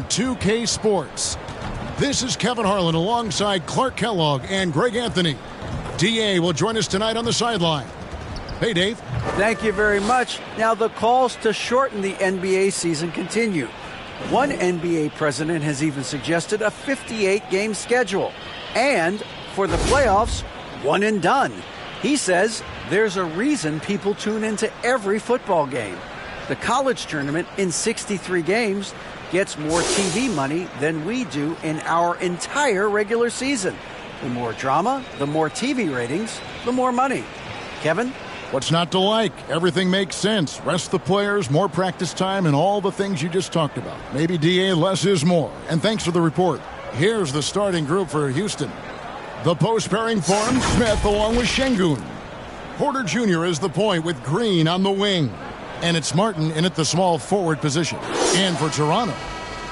from 2K Sports. This is Kevin Harlan alongside Clark Kellogg and Greg Anthony. DA will join us tonight on the sideline. Hey, Dave. Thank you very much. Now, the calls to shorten the NBA season continue. One NBA president has even suggested a 58-game schedule. And for the playoffs, one and done. He says there's a reason people tune into every football game. The college tournament in 63 games gets more TV money than we do in our entire regular season. The more drama, the more TV ratings, the more money. Kevin? What's not to like? Everything makes sense. Rest the players, more practice time, and all the things you just talked about. Maybe DA, less is more. And thanks for the report. Here's the starting group for Houston. The post pairing forms Smith along with Şengün. Porter Jr. is the point with Green on the wing. And it's Martin in at the small forward position. And for Toronto,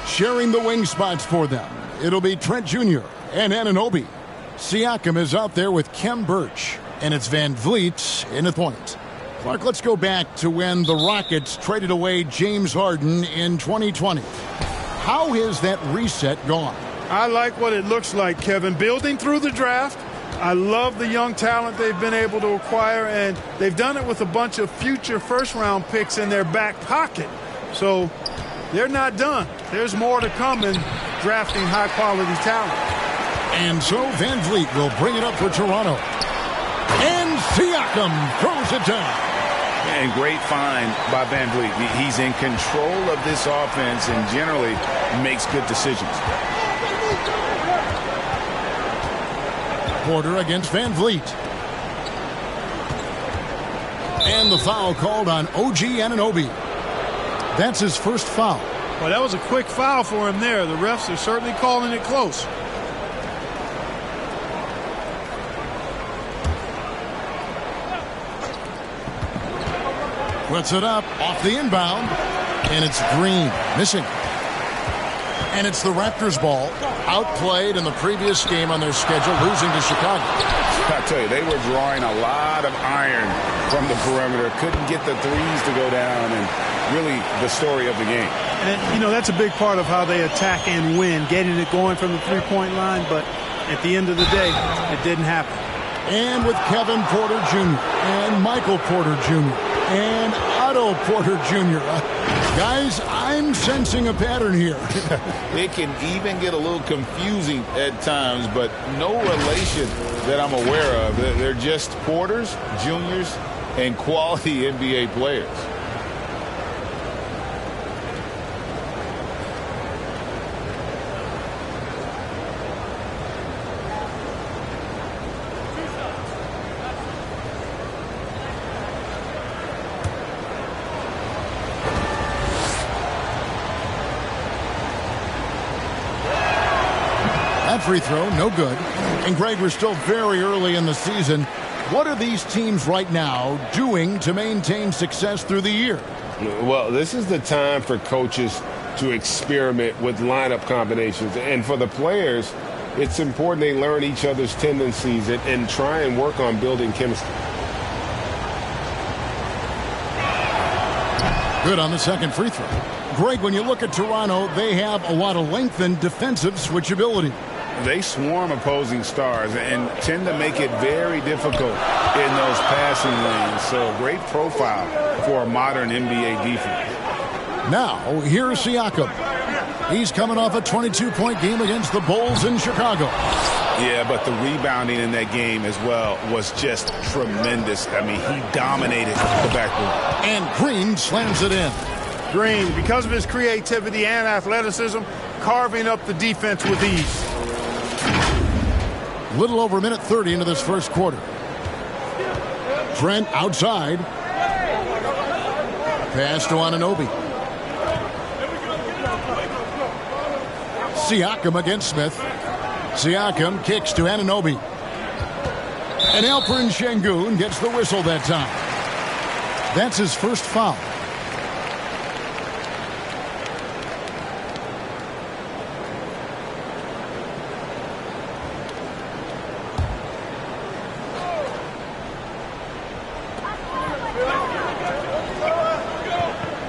sharing the wing spots for them, it'll be Trent Jr. and Anunoby. Siakam is out there with Khem Birch. And it's Van Vliet in the point. Clark, let's go back to when the Rockets traded away James Harden in 2020. How has that reset gone? I like what it looks like, Kevin. Building through the draft. I love the young talent they've been able to acquire, and they've done it with a bunch of future first-round picks in their back pocket. So they're not done. There's more to come in drafting high-quality talent. And so Van Vliet will bring it up for Toronto. And Siakam throws it down. And great find by Van Vliet. He's in control of this offense and generally makes good decisions. Porter against Van Vliet. And the foul called on OG Anunoby. That's his first foul. Well, that was a quick foul for him there. The refs are certainly calling it close. Puts it up off the inbound. And it's Green missing. And it's the Raptors ball. Outplayed in the previous game on their schedule, losing to Chicago. I tell you, they were drawing a lot of iron from the perimeter. Couldn't get the threes to go down, and really the story of the game. And, you know, that's a big part of how they attack and win, getting it going from the three-point line. But at the end of the day, it didn't happen. And with Kevin Porter Jr. and Michael Porter Jr. and Otto Porter Jr. Guys, I'm sensing a pattern here. It can even get a little confusing at times, but no relation that I'm aware of. They're just Porters, Juniors, and quality NBA players. Free throw, no good. And Greg, we're still very early in the season. What are these teams right now doing to maintain success through the year? Well, this is the time for coaches to experiment with lineup combinations. And for the players, it's important they learn each other's tendencies and try and work on building chemistry. Good on the second free throw. Greg, when you look at Toronto, they have a lot of length and defensive switchability. They swarm opposing stars and tend to make it very difficult in those passing lanes. So great profile for a modern NBA defense. Now, here's Siakam. He's coming off a 22-point game against the Bulls in Chicago. Yeah, but the rebounding in that game as well was just tremendous. I mean, he dominated the backboard. And Green slams it in. Green, because of his creativity and athleticism, carving up the defense with ease. Little over a minute 30 into this first quarter. Trent outside. Pass to Anunoby. Siakam against Smith. Siakam kicks to Anunoby. And Alperen Şengün gets the whistle that time. That's his first foul.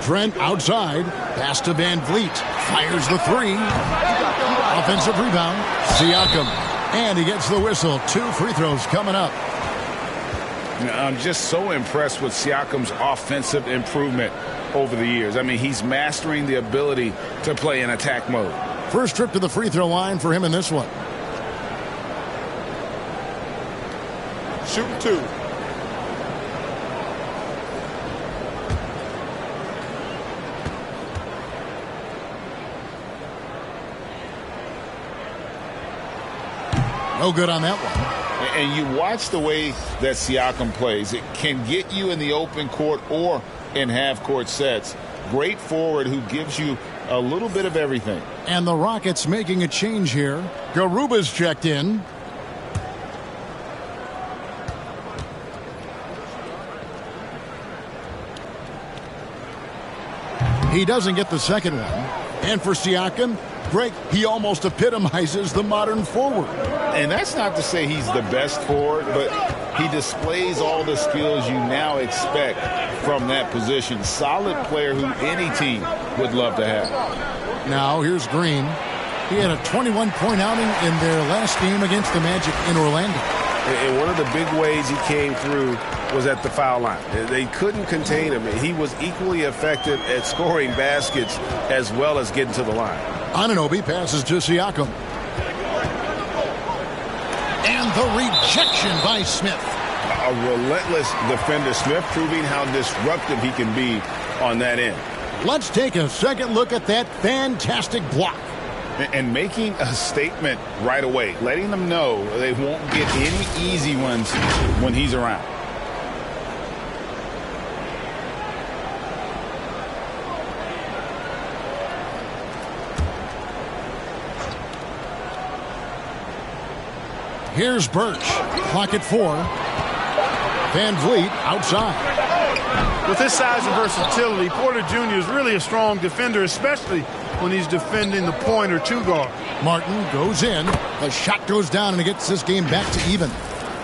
Trent outside. Pass to Van Vliet. Fires the three. Offensive rebound. Siakam. And he gets the whistle. 2 free throws coming up. I'm just so impressed with Siakam's offensive improvement over the years. I mean, he's mastering the ability to play in attack mode. First trip to the free throw line for him in this one. Shooting 2. No good on that one. And you watch the way that Siakam plays. It can get you in the open court or in half-court sets. Great forward who gives you a little bit of everything. And the Rockets making a change here. Garuba's checked in. He doesn't get the second one. And for Siakam, Greg, he almost epitomizes the modern forward. And that's not to say he's the best forward, but he displays all the skills you now expect from that position. Solid player who any team would love to have. Now here's Green. He had a 21-point outing in their last game against the Magic in Orlando. And one of the big ways he came through was at the foul line. They couldn't contain him. He was equally effective at scoring baskets as well as getting to the line. Anunoby passes to Siakam. And the rejection by Smith. A relentless defender. Smith proving how disruptive he can be on that end. Let's take a second look at that fantastic block. And making a statement right away, letting them know they won't get any easy ones when he's around. Here's Birch. Clock at 4. Van Vliet outside. With his size and versatility, Porter Jr. is really a strong defender, especially when he's defending the point or 2 guard. Martin goes in. The shot goes down and it gets this game back to even.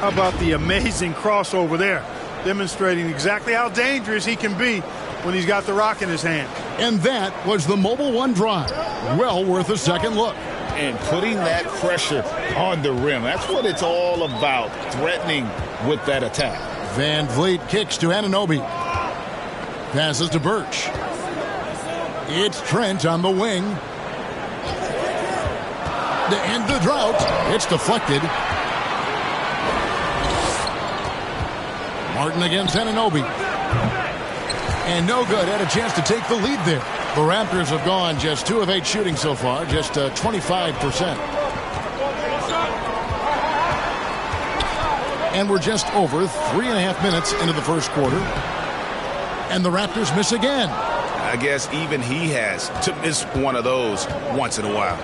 How about the amazing crossover there, demonstrating exactly how dangerous he can be when he's got the rock in his hand. And that was the Mobile One drive. Well worth a second look. And putting that pressure on the rim. That's what it's all about, threatening with that attack. Van Vliet kicks to Anunoby. Passes to Birch. It's Trent on the wing. To end the drought. It's deflected. Martin against Anunoby. And no good. Had a chance to take the lead there. The Raptors have gone just 2 of 8 shooting so far, just 25%. And we're just over 3.5 minutes into the first quarter. And the Raptors miss again. I guess even he has to miss one of those once in a while.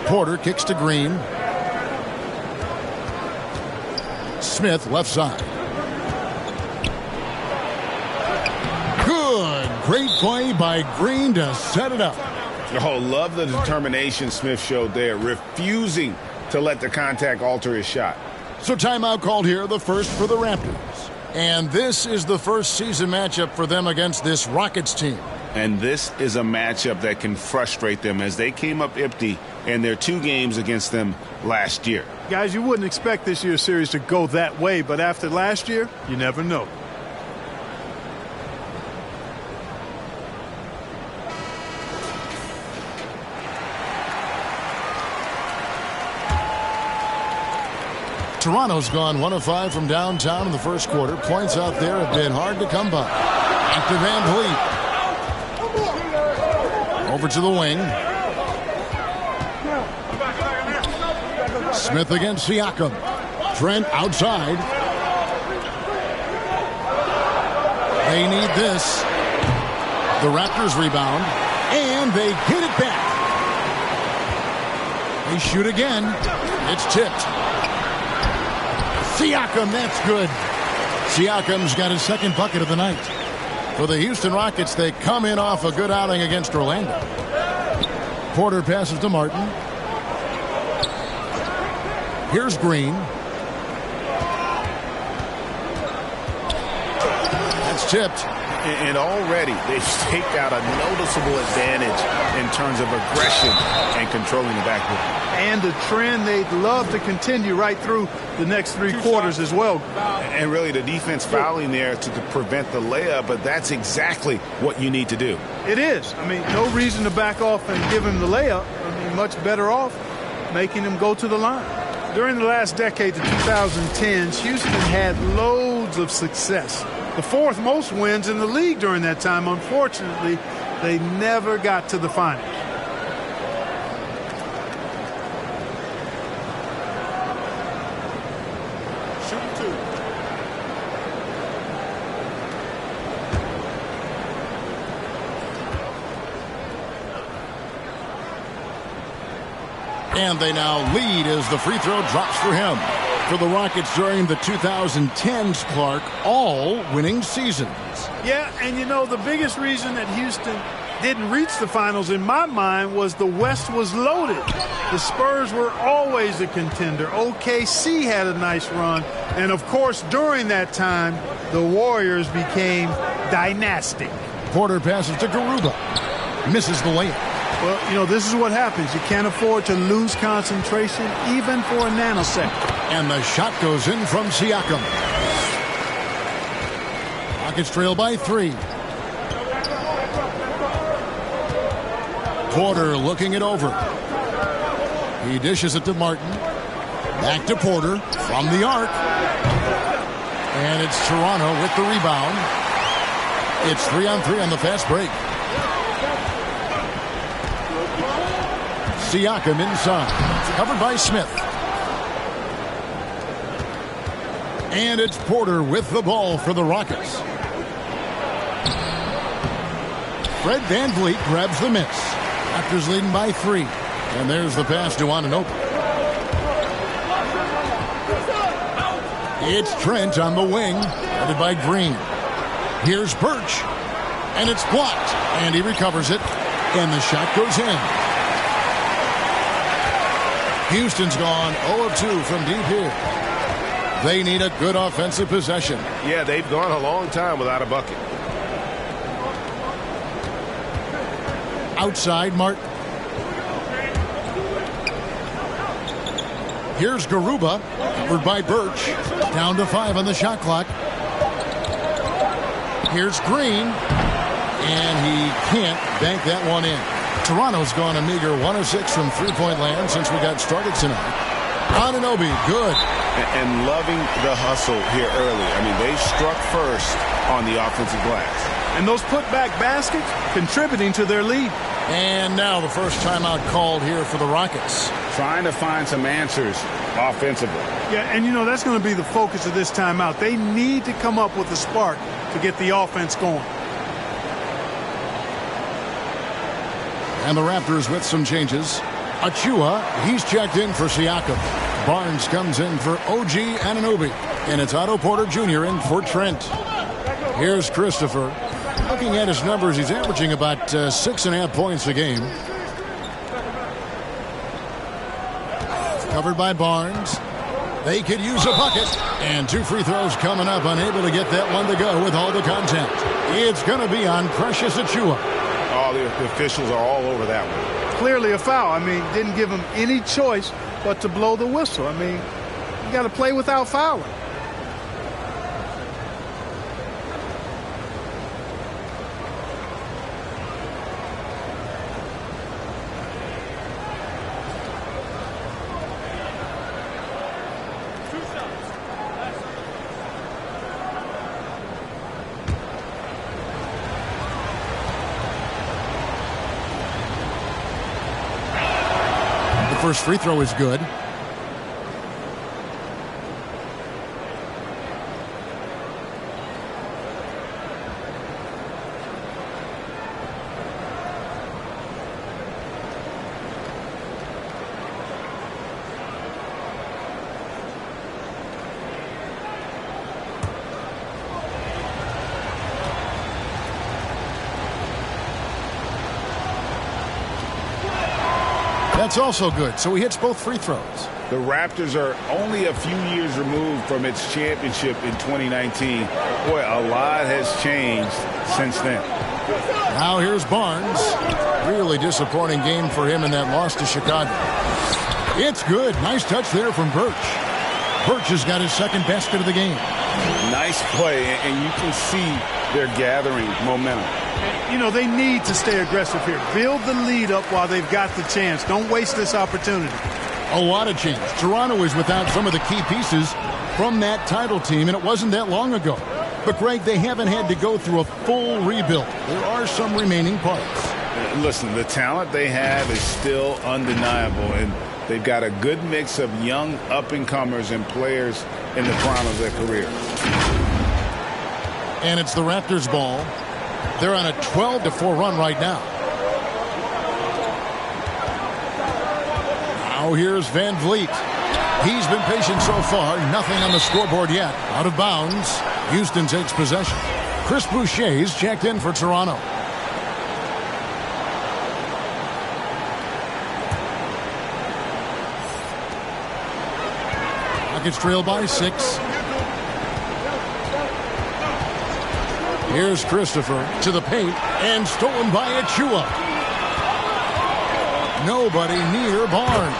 Porter kicks to Green. Smith left side. Good. Great play by Green to set it up. Oh, love the determination Smith showed there, refusing to let the contact alter his shot. So timeout called here, the first for the Raptors. And this is the first season matchup for them against this Rockets team. And this is a matchup that can frustrate them as they came up empty in their 2 games against them last year. Guys, you wouldn't expect this year's series to go that way, but after last year, you never know. Toronto's gone 1 of 5 from downtown in the first quarter. Points out there have been hard to come by. After Van Vliet. Over to the wing. Smith against Siakam. Trent outside. They need this. The Raptors rebound. And they get it back. They shoot again. It's tipped. Siakam, that's good. Siakam's got his second bucket of the night. For the Houston Rockets, they come in off a good outing against Orlando. Porter passes to Martin. Here's Green. That's tipped. And already they've staked out a noticeable advantage in terms of aggression and controlling the backcourt. And the trend they'd love to continue right through the next 3 quarters as well. And really the defense fouling there to prevent the layup, but that's exactly what you need to do. It is. I mean, no reason to back off and give him the layup. I mean, much better off making him go to the line. During the last decade, the 2010s, Houston had loads of success. The 4th most wins in the league during that time. Unfortunately, they never got to the finals. And they now lead as the free throw drops for him. For the Rockets during the 2010s, Clark, all winning seasons. Yeah, and you know, the biggest reason that Houston didn't reach the finals in my mind was the West was loaded. The Spurs were always a contender. OKC had a nice run. And, of course, during that time, the Warriors became dynastic. Porter passes to Garuba. Misses the layup. Well, you know, this is what happens. You can't afford to lose concentration even for a nanosecond. And the shot goes in from Siakam. Rockets trail by 3. Porter looking it over. He dishes it to Martin. Back to Porter from the arc. And it's Toronto with the rebound. It's 3-on-3 on the fast break. Siakam inside. Covered by Smith. And it's Porter with the ball for the Rockets. Fred VanVleet grabs the miss. Raptors leading by 3. And there's the pass to Anunoby. It's Trent on the wing, headed by Green. Here's Birch. And it's blocked. And he recovers it. And the shot goes in. Houston's gone 0-2 from deep here. They need a good offensive possession. Yeah, they've gone a long time without a bucket. Outside, Martin. Here's Garuba, covered by Birch. Down to 5 on the shot clock. Here's Green. And he can't bank that one in. Toronto's gone a meager 1 of 6 from three-point land since we got started tonight. Anunoby, good. And loving the hustle here early. I mean, they struck first on the offensive glass. And those putback baskets contributing to their lead. And now the first timeout called here for the Rockets. Trying to find some answers offensively. Yeah, and you know, that's going to be the focus of this timeout. They need to come up with a spark to get the offense going. And the Raptors with some changes. Achua, he's checked in for Siakam. Barnes comes in for OG Anunoby. And it's Otto Porter Jr. in for Trent. Here's Christopher. Looking at his numbers, he's averaging about 6.5 points a game. Covered by Barnes. They could use a bucket. And 2 free throws coming up. Unable to get that one to go with all the contact. It's going to be on Precious Achua. Oh, the officials are all over that one. Clearly a foul. I mean, didn't give him any choice but to blow the whistle. I mean, you got to play without fouling. First free throw is good. That's also good. So he hits both free throws. The Raptors are only a few years removed from its championship in 2019. Boy, a lot has changed since then. Now here's Barnes. Really disappointing game for him in that loss to Chicago. It's good. Nice touch there from Birch. Birch has got his second basket of the game. Nice play, and you can see they're gathering momentum. You know, they need to stay aggressive here. Build the lead up while they've got the chance. Don't waste this opportunity. A lot of change. Toronto is without some of the key pieces from that title team, and it wasn't that long ago. But, Greg, they haven't had to go through a full rebuild. There are some remaining parts. Listen, the talent they have is still undeniable, and they've got a good mix of young up-and-comers and players in the prime of their career. And it's the Raptors' ball. They're on a 12-4 run right now. Now here's Van Vliet. He's been patient so far. Nothing on the scoreboard yet. Out of bounds. Houston takes possession. Chris Boucher's checked in for Toronto. Rockets trail by 6. Here's Christopher to the paint and stolen by Achua. Nobody near Barnes.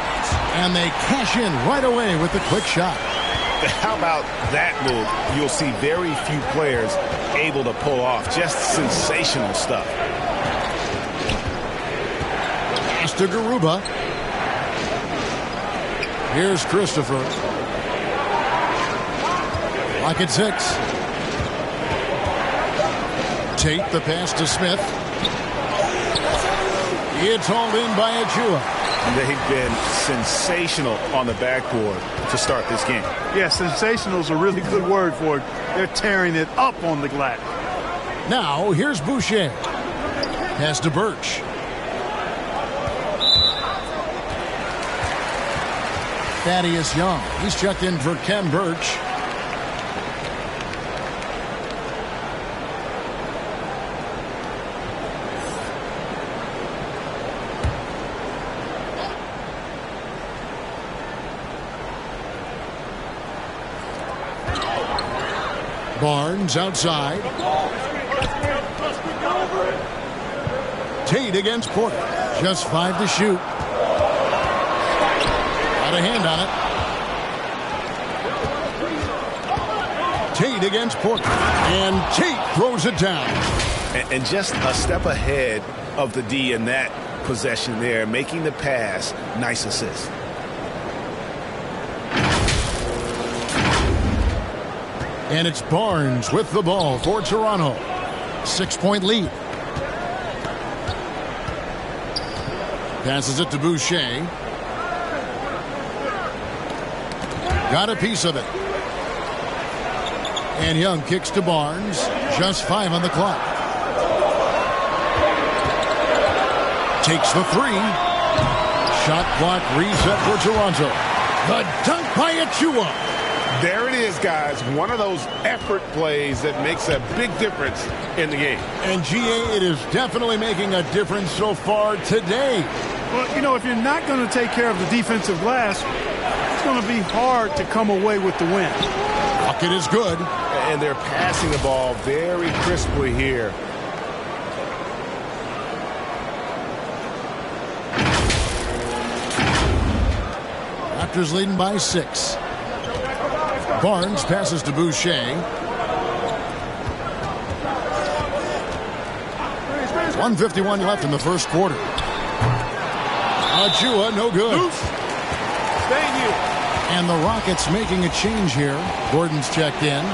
And they cash in right away with the quick shot. How about that move? You'll see very few players able to pull off. Just sensational stuff. Pass to Garuba. Here's Christopher. Lock at 6. Tate the pass to Smith. It's hauled in by Achua. They've been sensational on the backboard to start this game. Yeah, sensational is a really good word for it. They're tearing it up on the glass. Now, here's Boucher. Pass to Birch. Thaddeus Young. He's checked in for Ken Birch. Barnes outside. Tate against Porter. Just 5 to shoot. Got a hand on it. Tate against Porter. And Tate throws it down. And just a step ahead of the D in that possession there, making the pass. Nice assist. And it's Barnes with the ball for Toronto. 6-point lead. Passes it to Boucher. Got a piece of it. And Young kicks to Barnes. Just 5 on the clock. Takes the 3. Shot clock reset for Toronto. The dunk by Achua. There it is, guys. One of those effort plays that makes a big difference in the game. And, GA, it is definitely making a difference so far today. Well, you know, if you're not going to take care of the defensive glass, it's going to be hard to come away with the win. Bucket is good. And they're passing the ball very crisply here. Raptors leading by 6. Barnes passes to Boucher. 1:51 left in the first quarter. Achua, no good. Thank you. And the Rockets making a change here. Gordon's checked in.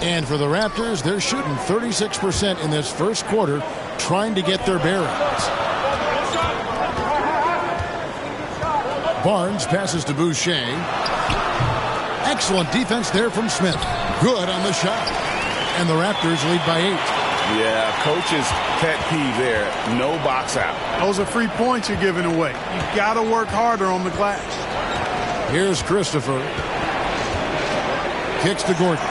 And for the Raptors, they're shooting 36% in this first quarter, trying to get their bearings. Barnes passes to Boucher. Excellent defense there from Smith. Good on the shot. And the Raptors lead by 8. Yeah, coach's pet peeve there. No box out. Those are free points you're giving away. You got to work harder on the glass. Here's Christopher. Kicks to Gordon.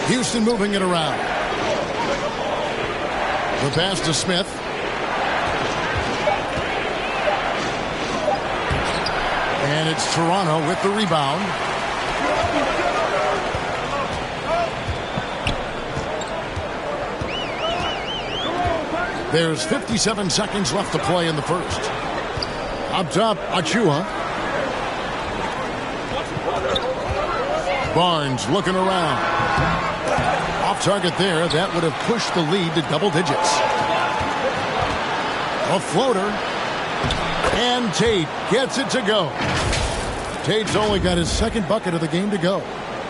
Houston moving it around. The pass to Smith. And it's Toronto with the rebound. There's 57 seconds left to play in the first. Up top, Achua. Barnes looking around. Off target there. That would have pushed the lead to double digits. A floater. And Tate gets it to go. Tate's only got his second bucket of the game to go.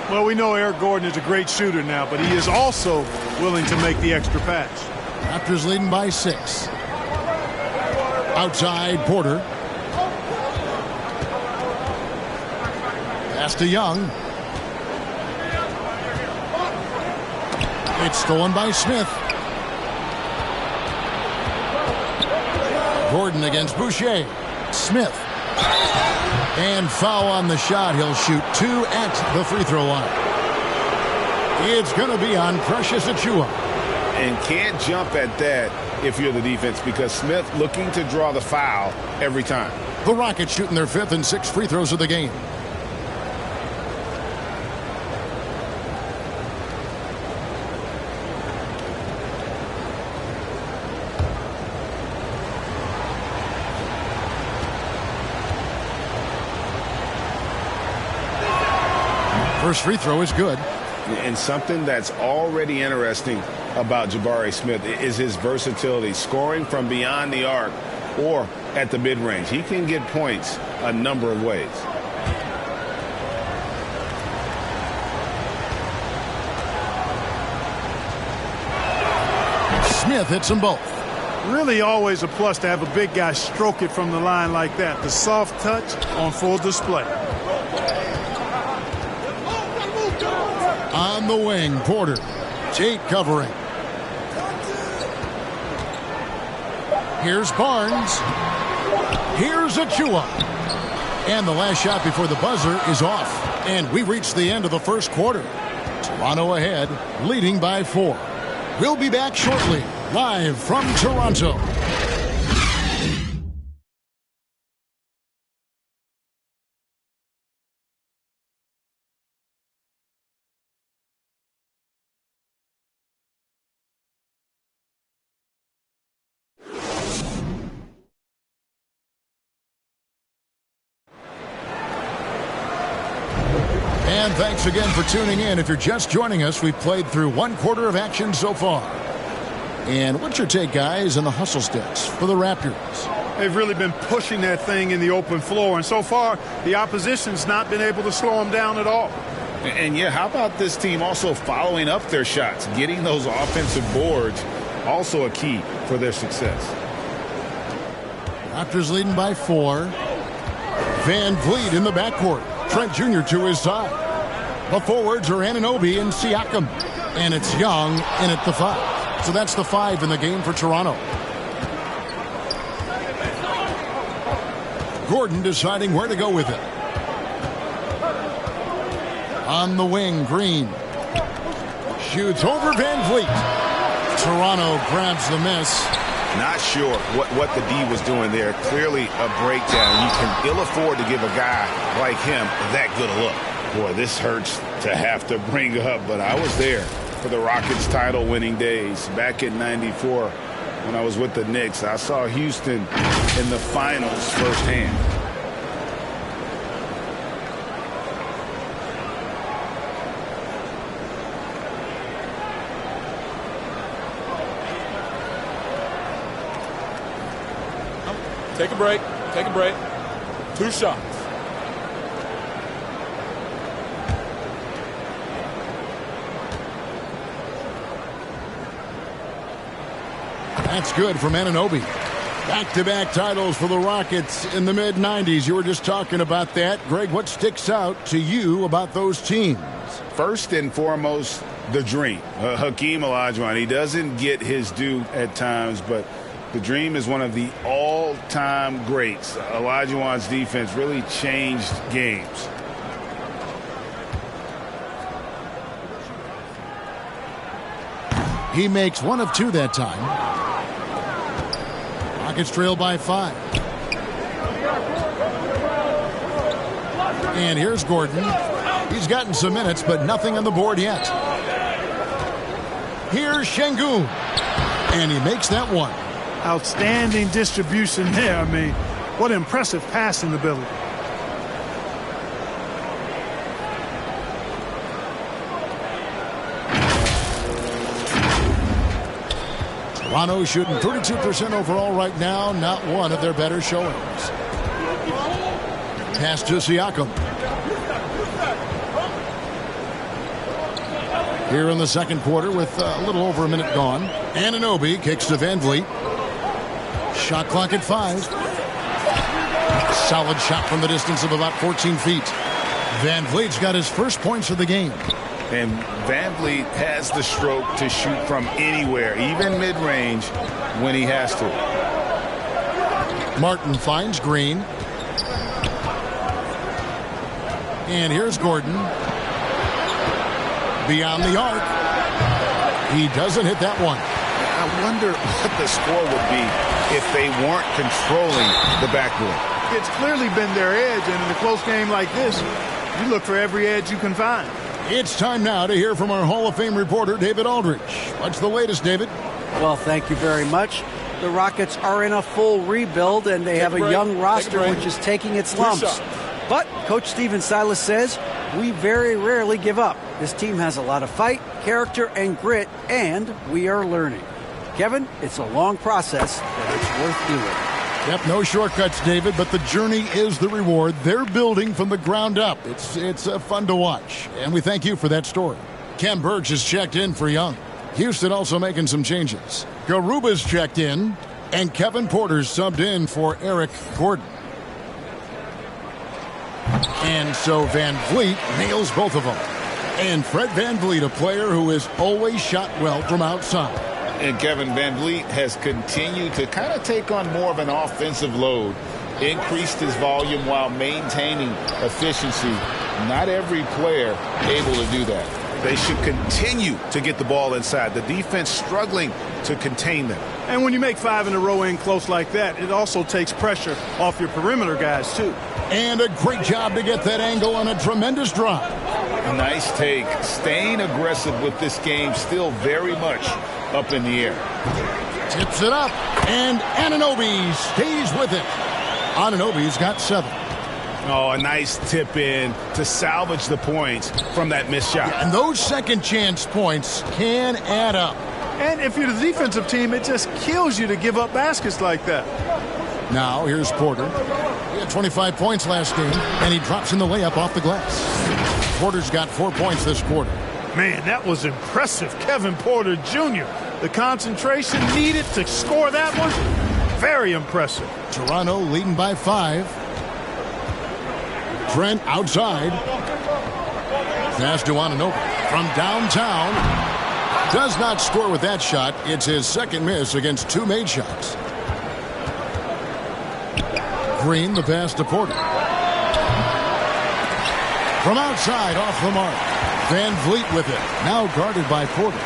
Well, we know Eric Gordon is a great shooter now, but he is also willing to make the extra pass. Raptors leading by 6. Outside, Porter. Pass to Young. It's stolen by Smith. Gordon against Boucher. Smith. And foul on the shot. He'll shoot 2 at the free throw line. It's going to be on Precious Achiuwa. And can't jump at that if you're the defense, because Smith looking to draw the foul every time. The Rockets shooting their 5th and 6th free throws of the game. First free throw is good. And something that's already interesting about Jabari Smith is his versatility, scoring from beyond the arc or at the mid-range. He can get points a number of ways. Smith hits them both. Really always a plus to have a big guy stroke it from the line like that. The soft touch on full display. On the wing, Porter. Tate covering. Here's Barnes. Here's Achiuwa. And the last shot before the buzzer is off. And we reach the end of the first quarter. Toronto ahead, leading by 4. We'll be back shortly, live from Toronto. And thanks again for tuning in. If you're just joining us, we've played through 1 quarter of action so far. And what's your take, guys, on the hustle sticks for the Raptors? They've really been pushing that thing in the open floor, and so far the opposition's not been able to slow them down at all. And yeah, how about this team also following up their shots, getting those offensive boards, also a key for their success. Raptors leading by 4. Van Vliet in the backcourt. Trent Jr. to his side. The forwards are Anunoby and Siakam. And it's Young in at the 5. So that's the 5 in the game for Toronto. Gordon deciding where to go with it. On the wing, Green. Shoots over Van Vliet. Toronto grabs the miss. Not sure what the D was doing there. Clearly a breakdown. You can ill afford to give a guy like him that good a look. Boy, this hurts to have to bring up, but I was there for the Rockets title winning days back in '94 when I was with the Knicks. I saw Houston in the finals firsthand. Take a break. Take a break. 2 shots. That's good from Anunoby. Back-to-back titles for the Rockets in the mid-'90s. You were just talking about that. Greg, what sticks out to you about those teams? First and foremost, the dream. Hakeem Olajuwon. He doesn't get his due at times, but the Dream is one of the all-time greats. Olajuwon's defense really changed games. He makes one of two that time. Rockets trail by 5. And here's Gordon. He's gotten some minutes, but nothing on the board yet. Here's Şengün. And he makes that one. Outstanding distribution there. I mean, what impressive passing ability. Toronto shooting 32% overall right now. Not one of their better showings. Pass to Siakam. Here in the second quarter with a little over a minute gone. Anunoby kicks to Van Vliet. Shot clock at 5. Solid shot from the distance of about 14 feet. Van Vliet's got his first points of the game. And Van Vliet has the stroke to shoot from anywhere, even mid-range, when he has to. Martin finds Green. And here's Gordon. Beyond the arc. He doesn't hit that one. I wonder what the score would be if they weren't controlling the backboard. It's clearly been their edge, and in a close game like this, you look for every edge you can find. It's time now to hear from our Hall of Fame reporter, David Aldrich. What's the latest, David? Well, thank you very much. The Rockets are in a full rebuild, and they have a young roster which is taking its lumps. But Coach Stephen Silas says, we very rarely give up. This team has a lot of fight, character, and grit, and we are learning. Kevin, it's a long process, but it's worth doing. Yep, no shortcuts, David, but the journey is the reward. They're building from the ground up. It's fun to watch, and we thank you for that story. Ken Burge has checked in for Young. Houston also making some changes. Garuba's checked in, and Kevin Porter's subbed in for Eric Gordon. And so Van Vliet nails both of them. And Fred Van Vliet, a player who has always shot well from outside. And Kevin Van Vliet has continued to kind of take on more of an offensive load, increased his volume while maintaining efficiency. Not every player able to do that. They should continue to get the ball inside. The defense struggling to contain them. And when you make 5 in a row in close like that, it also takes pressure off your perimeter guys, too. And a great job to get that angle on a tremendous drive. Nice take. Staying aggressive with this game, still very much up in the air. Tips it up, and Anunoby stays with it. Anunoby's got 7. Oh, a nice tip in to salvage the points from that missed shot. Yeah, and those second chance points can add up. And if you're the defensive team, it just kills you to give up baskets like that. Now, here's Porter. He had 25 points last game, and he drops in the layup off the glass. Porter's got 4 points this quarter. Man, that was impressive. Kevin Porter Jr. The concentration needed to score that one. Very impressive. Toronto leading by 5. Trent outside. Pass to Anunoby from downtown. Does not score with that shot. It's his second miss against 2 made shots. Green, the pass to Porter. From outside, off the mark. Van Vliet with it. Now guarded by Porter.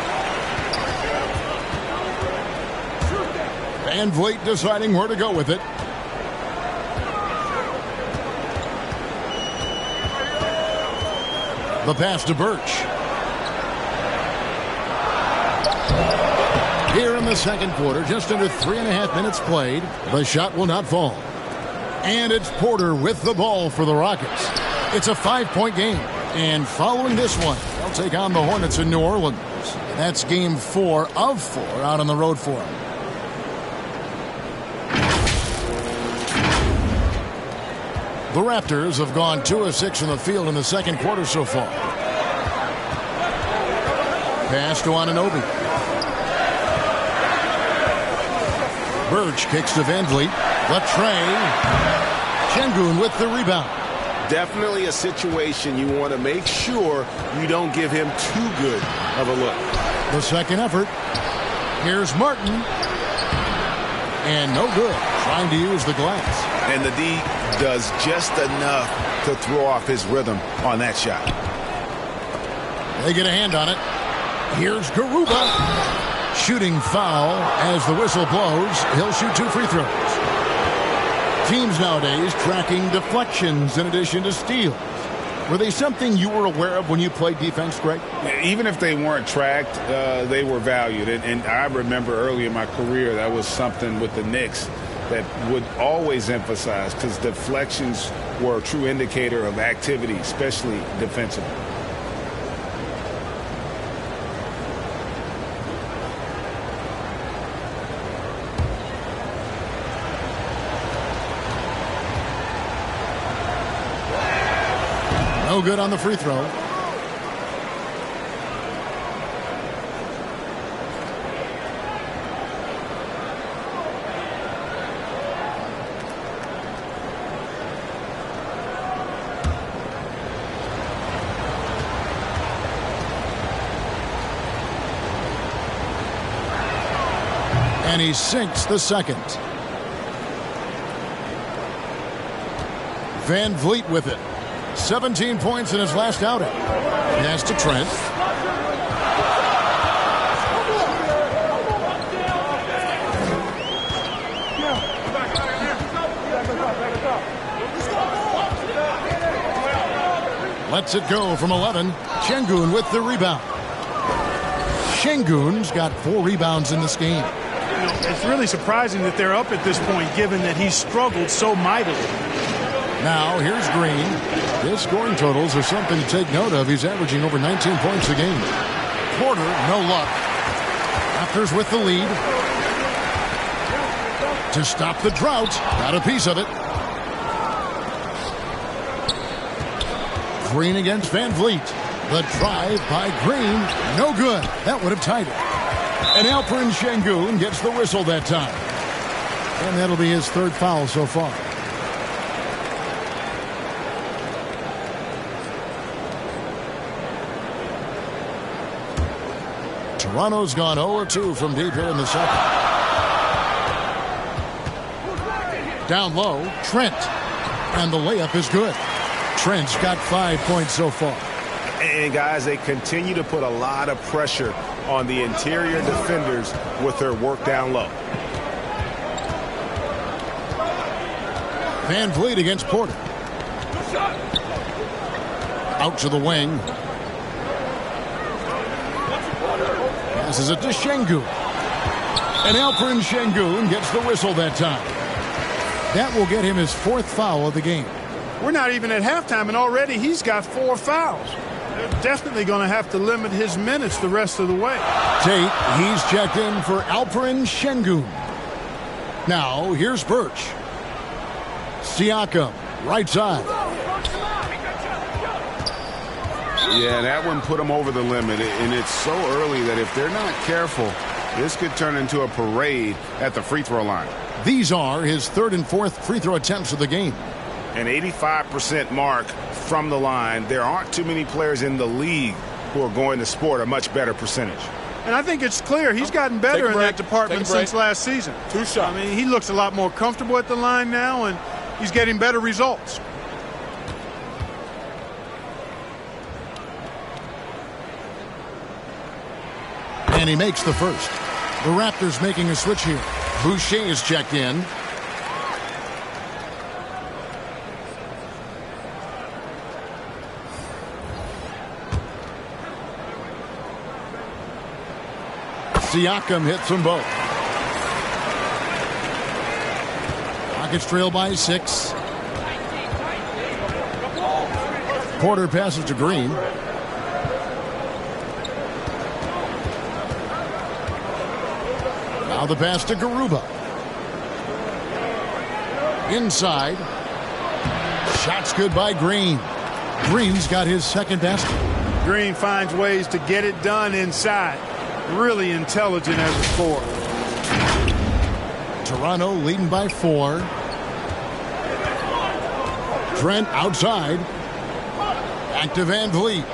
Van Vliet deciding where to go with it. The pass to Birch. Here in the second quarter, just under 3.5 minutes played. The shot will not fall. And it's Porter with the ball for the Rockets. It's a 5-point game. And following this one, they'll take on the Hornets in New Orleans. That's game 4 of 4 out on the road for them. The Raptors have gone 2 of 6 in the field in the second quarter so far. Pass to Anunoby. Birch kicks to Van Vliet. Latre. Şengün with the rebound. Definitely a situation you want to make sure you don't give him too good of a look. The second effort. Here's Martin. And no good. Trying to use the glass. And the D does just enough to throw off his rhythm on that shot. They get a hand on it. Here's Garuba. shooting foul as the whistle blows. He'll shoot 2 free throws. Teams nowadays tracking deflections in addition to steals. Were they something you were aware of when you played defense, Greg? Even if they weren't tracked, they were valued. And I remember early in my career that was something with the Knicks that would always emphasize, because deflections were a true indicator of activity, especially defensively. No good on the free throw. And he sinks the second. Van Vliet with it. 17 points in his last outing. Pass to Trent. Lets it go from 11. Şengün with the rebound. Şengün's got 4 rebounds in this game. It's really surprising that they're up at this point, given that he's struggled so mightily. Now, here's Green. His scoring totals are something to take note of. He's averaging over 19 points a game. Porter, no luck. Raptors with the lead. To stop the drought. Got a piece of it. Green against Van Vliet. The drive by Green. No good. That would have tied it. And Alperen Şengün gets the whistle that time. And that'll be his 3rd foul so far. Toronto's gone 0-2 from deep here in the second. Down low, Trent. And the layup is good. Trent's got 5 points so far. And, guys, they continue to put a lot of pressure on the interior defenders with their work down low. Van Vliet against Porter. Out to the wing. Passes it to Şengün. And Alperen Şengün gets the whistle that time. That will get him his 4th foul of the game. We're not even at halftime, and already he's got 4 fouls. They're definitely going to have to limit his minutes the rest of the way. Tate, he's checked in for Alperen Şengün. Now, here's Birch. Siakam, right side. Yeah, that one put them over the limit, and it's so early that if they're not careful, this could turn into a parade at the free throw line. These are his 3rd and 4th free throw attempts of the game. An 85% mark from the line. There aren't too many players in the league who are going to sport a much better percentage. And I think it's clear he's gotten better in that department since last season. 2 shots. I mean, he looks a lot more comfortable at the line now, and he's getting better results. And he makes the first. The Raptors making a switch here. Boucher is checked in. Siakam hits them both. Rockets trail by 6. Porter passes to Green. Now the pass to Garuba. Inside. Shots good by Green. Green's got his 2nd basket. Green finds ways to get it done inside. Really intelligent as a scorer. Toronto leading by 4. Trent outside. Back to Van Vliet.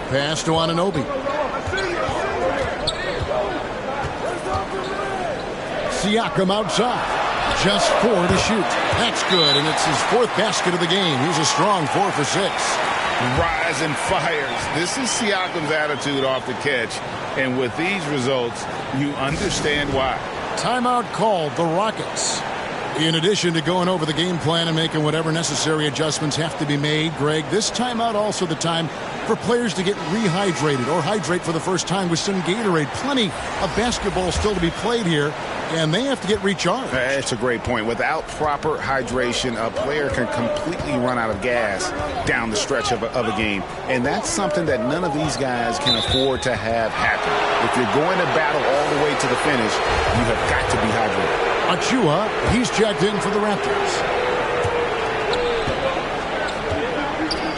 Pass to Anunoby. Siakam outside. Just 4 to shoot. That's good, and it's his 4th basket of the game. He's a strong 4 for 6. rise and fires. This is Siakam's attitude off the catch. And with these results, you understand why. Timeout called the Rockets. In addition to going over the game plan and making whatever necessary adjustments have to be made, Greg, this timeout also the time for players to get rehydrated or hydrate for the first time with some Gatorade. Plenty of basketball still to be played here, and they have to get recharged. That's a great point. Without proper hydration, a player can completely run out of gas down the stretch of a game. And that's something that none of these guys can afford to have happen. If you're going to battle all the way to the finish, you have got to be hydrated. Achua, he's checked in for the Raptors.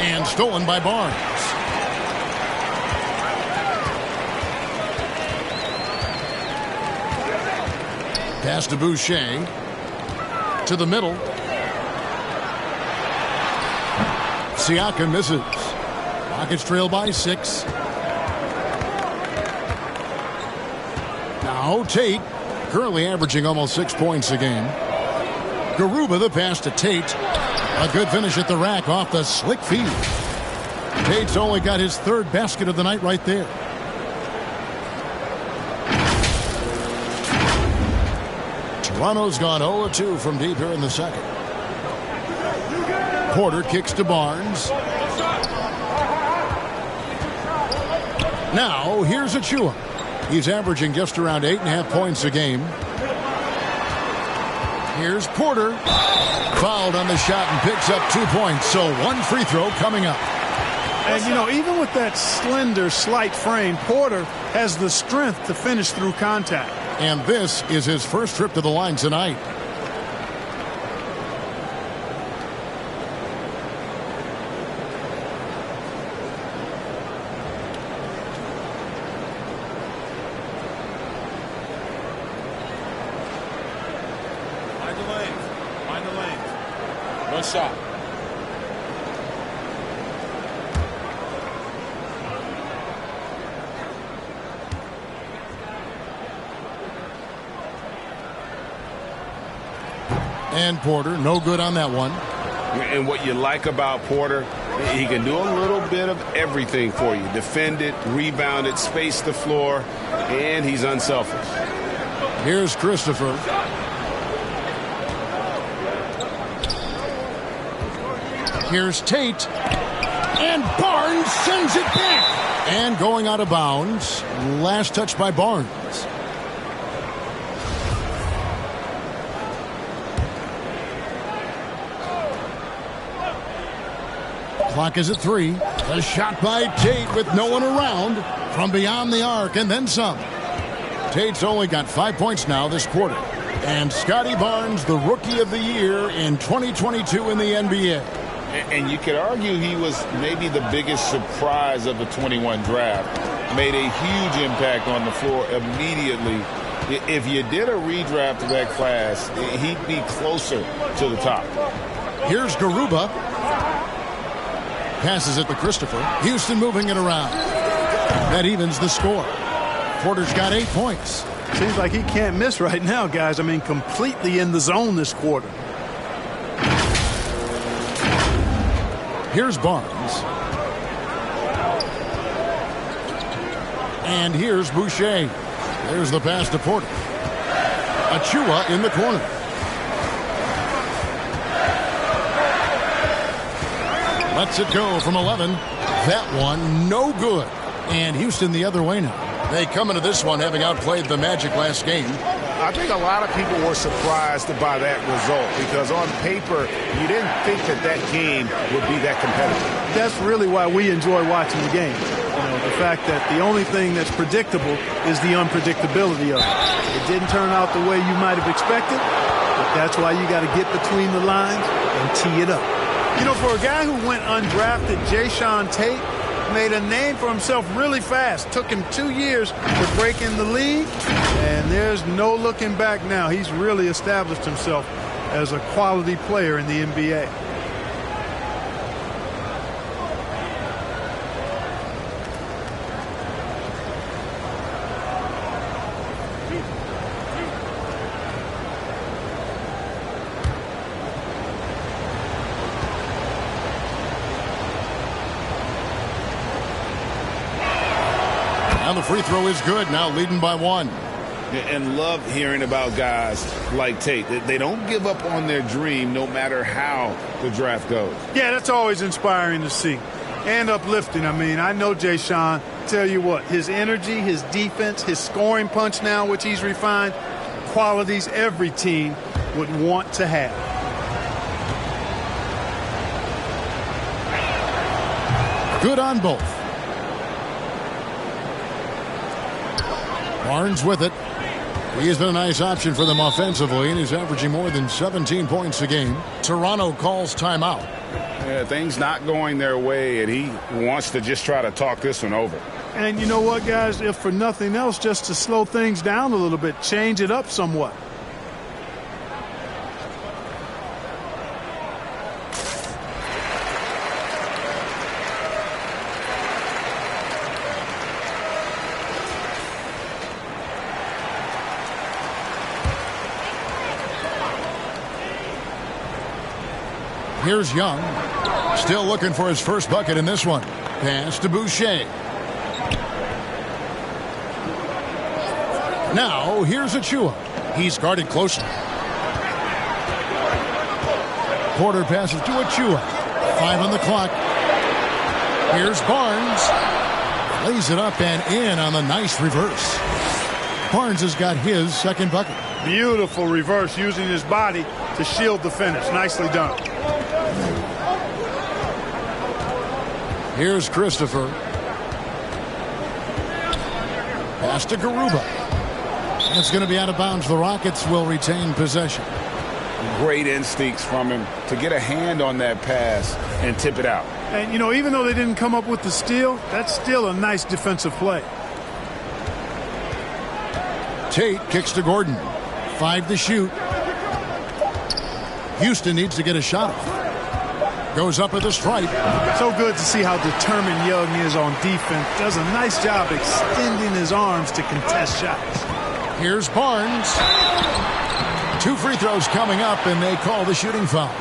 And stolen by Barnes. Pass to Boucher. To the middle. Siakam misses. Rockets trail by 6. Now Tate, currently averaging almost 6 points a game. Garuba the pass to Tate. A good finish at the rack off the slick feed. Tate's only got his 3rd basket of the night right there. Toronto's gone 0-2 from deep here in the second. Porter kicks to Barnes. Now here's Achua. He's averaging just around 8.5 points a game. Here's Porter. Fouled on the shot and picks up 2 points. So 1 free throw coming up. And, you know, even with that slender, slight frame, Porter has the strength to finish through contact. And this is his first trip to the line tonight. Find the lane. One shot. And Porter, no good on that one. And what you like about Porter, he can do a little bit of everything for you. Defend it, rebound it, space the floor, and he's unselfish. Here's Christopher. Here's Tate. And Barnes sends it back. And going out of bounds. Last touch by Barnes. Clock is at 3. A shot by Tate with no one around from beyond the arc and then some. Tate's only got 5 points now this quarter. And Scotty Barnes, the Rookie of the Year in 2022 in the NBA. And you could argue he was maybe the biggest surprise of the 21 draft. Made a huge impact on the floor immediately. If you did a redraft of that class, he'd be closer to the top. Here's Garuba. Passes it to Christopher. Houston moving it around. That evens the score. Porter's got 8 points. Seems like he can't miss right now, guys. I mean, completely in the zone this quarter. Here's Barnes. And here's Boucher. There's the pass to Porter. Achua in the corner. Lets it go from 11. That one, no good. And Houston the other way now. They come into this one having outplayed the Magic last game. I think a lot of people were surprised by that result because on paper, you didn't think that game would be that competitive. That's really why we enjoy watching the game. You know, the fact that the only thing that's predictable is the unpredictability of it. It didn't turn out the way you might have expected, but that's why you got to get between the lines and tee it up. You know, for a guy who went undrafted, Jayshawn Tate made a name for himself really fast. Took him 2 years to break in the league, and there's no looking back now. He's really established himself as a quality player in the NBA. And the free throw is good, now leading by 1. And love hearing about guys like Tate. They don't give up on their dream no matter how the draft goes. Yeah, that's always inspiring to see. And uplifting. I mean, I know Jay Sean. Tell you what, his energy, his defense, his scoring punch now, which he's refined, qualities every team would want to have. Good on both. Barnes with it. He has been a nice option for them offensively, and he's averaging more than 17 points a game. Toronto calls timeout. Yeah, things not going their way, and he wants to just try to talk this one over. And you know what, guys? If for nothing else, just to slow things down a little bit, change it up somewhat. Here's Young. Still looking for his first bucket in this one. Pass to Boucher. Now, here's Achua. He's guarded closely. Porter passes to Achua. 5 on the clock. Here's Barnes. Lays it up and in on the nice reverse. Barnes has got his second bucket. Beautiful reverse, using his body to shield the finish. Nicely done. Here's Christopher. Pass to Garuba. It's going to be out of bounds. The Rockets will retain possession. Great instincts from him to get a hand on that pass and tip it out. And, you know, even though they didn't come up with the steal, that's still a nice defensive play. Tate kicks to Gordon. 5 to shoot. Houston needs to get a shot off. Goes up at the stripe. So good to see how determined Young is on defense. Does a nice job extending his arms to contest shots. Here's Barnes. 2 free throws coming up, and they call the shooting foul.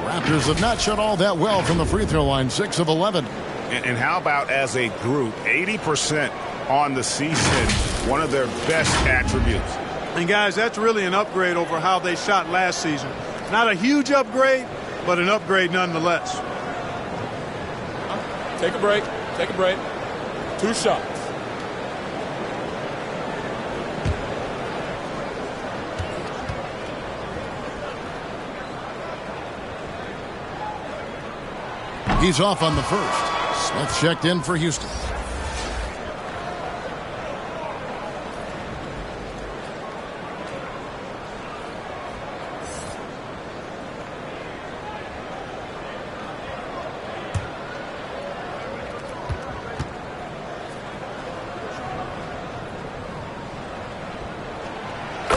Raptors have not shot all that well from the free throw line. 6 of 11. And how about as a group, 80% on the season, one of their best attributes. And, guys, that's really an upgrade over how they shot last season. Not a huge upgrade, but an upgrade nonetheless. Take a break. Take a break. 2 shots. He's off on the first. Smith checked in for Houston.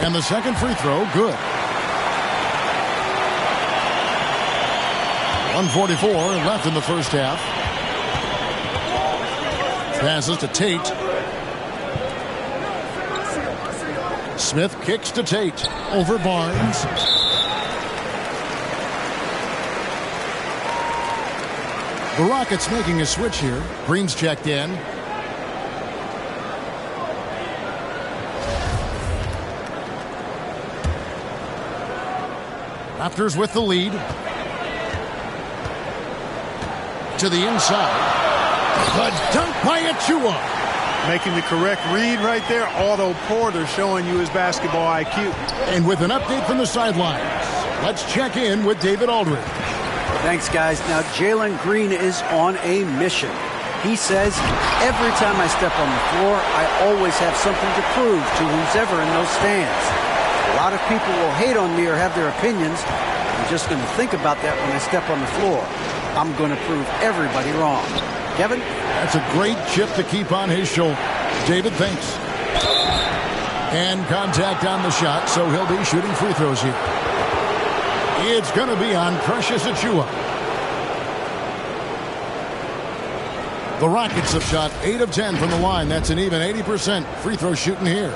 And the second free throw, good. 1:44 left in the first half. Passes to Tate. Smith kicks to Tate. Over Barnes. The Rockets making a switch here. Green's checked in. Raptors with the lead. To the inside. The dunk by Achua. Making the correct read right there. Otto Porter showing you his basketball IQ. And with an update from the sidelines, let's check in with David Aldridge. Thanks, guys. Now, Jalen Green is on a mission. He says, every time I step on the floor, I always have something to prove to who's ever in those stands. A lot of people will hate on me or have their opinions. I'm just going to think about that when I step on the floor. I'm going to prove everybody wrong. Kevin? That's a great chip to keep on his shoulder. David, thanks. And contact on the shot, so he'll be shooting free throws here. It's going to be on Precious Achua. The Rockets have shot 8 of 10 from the line. That's an even 80% free throw shooting here.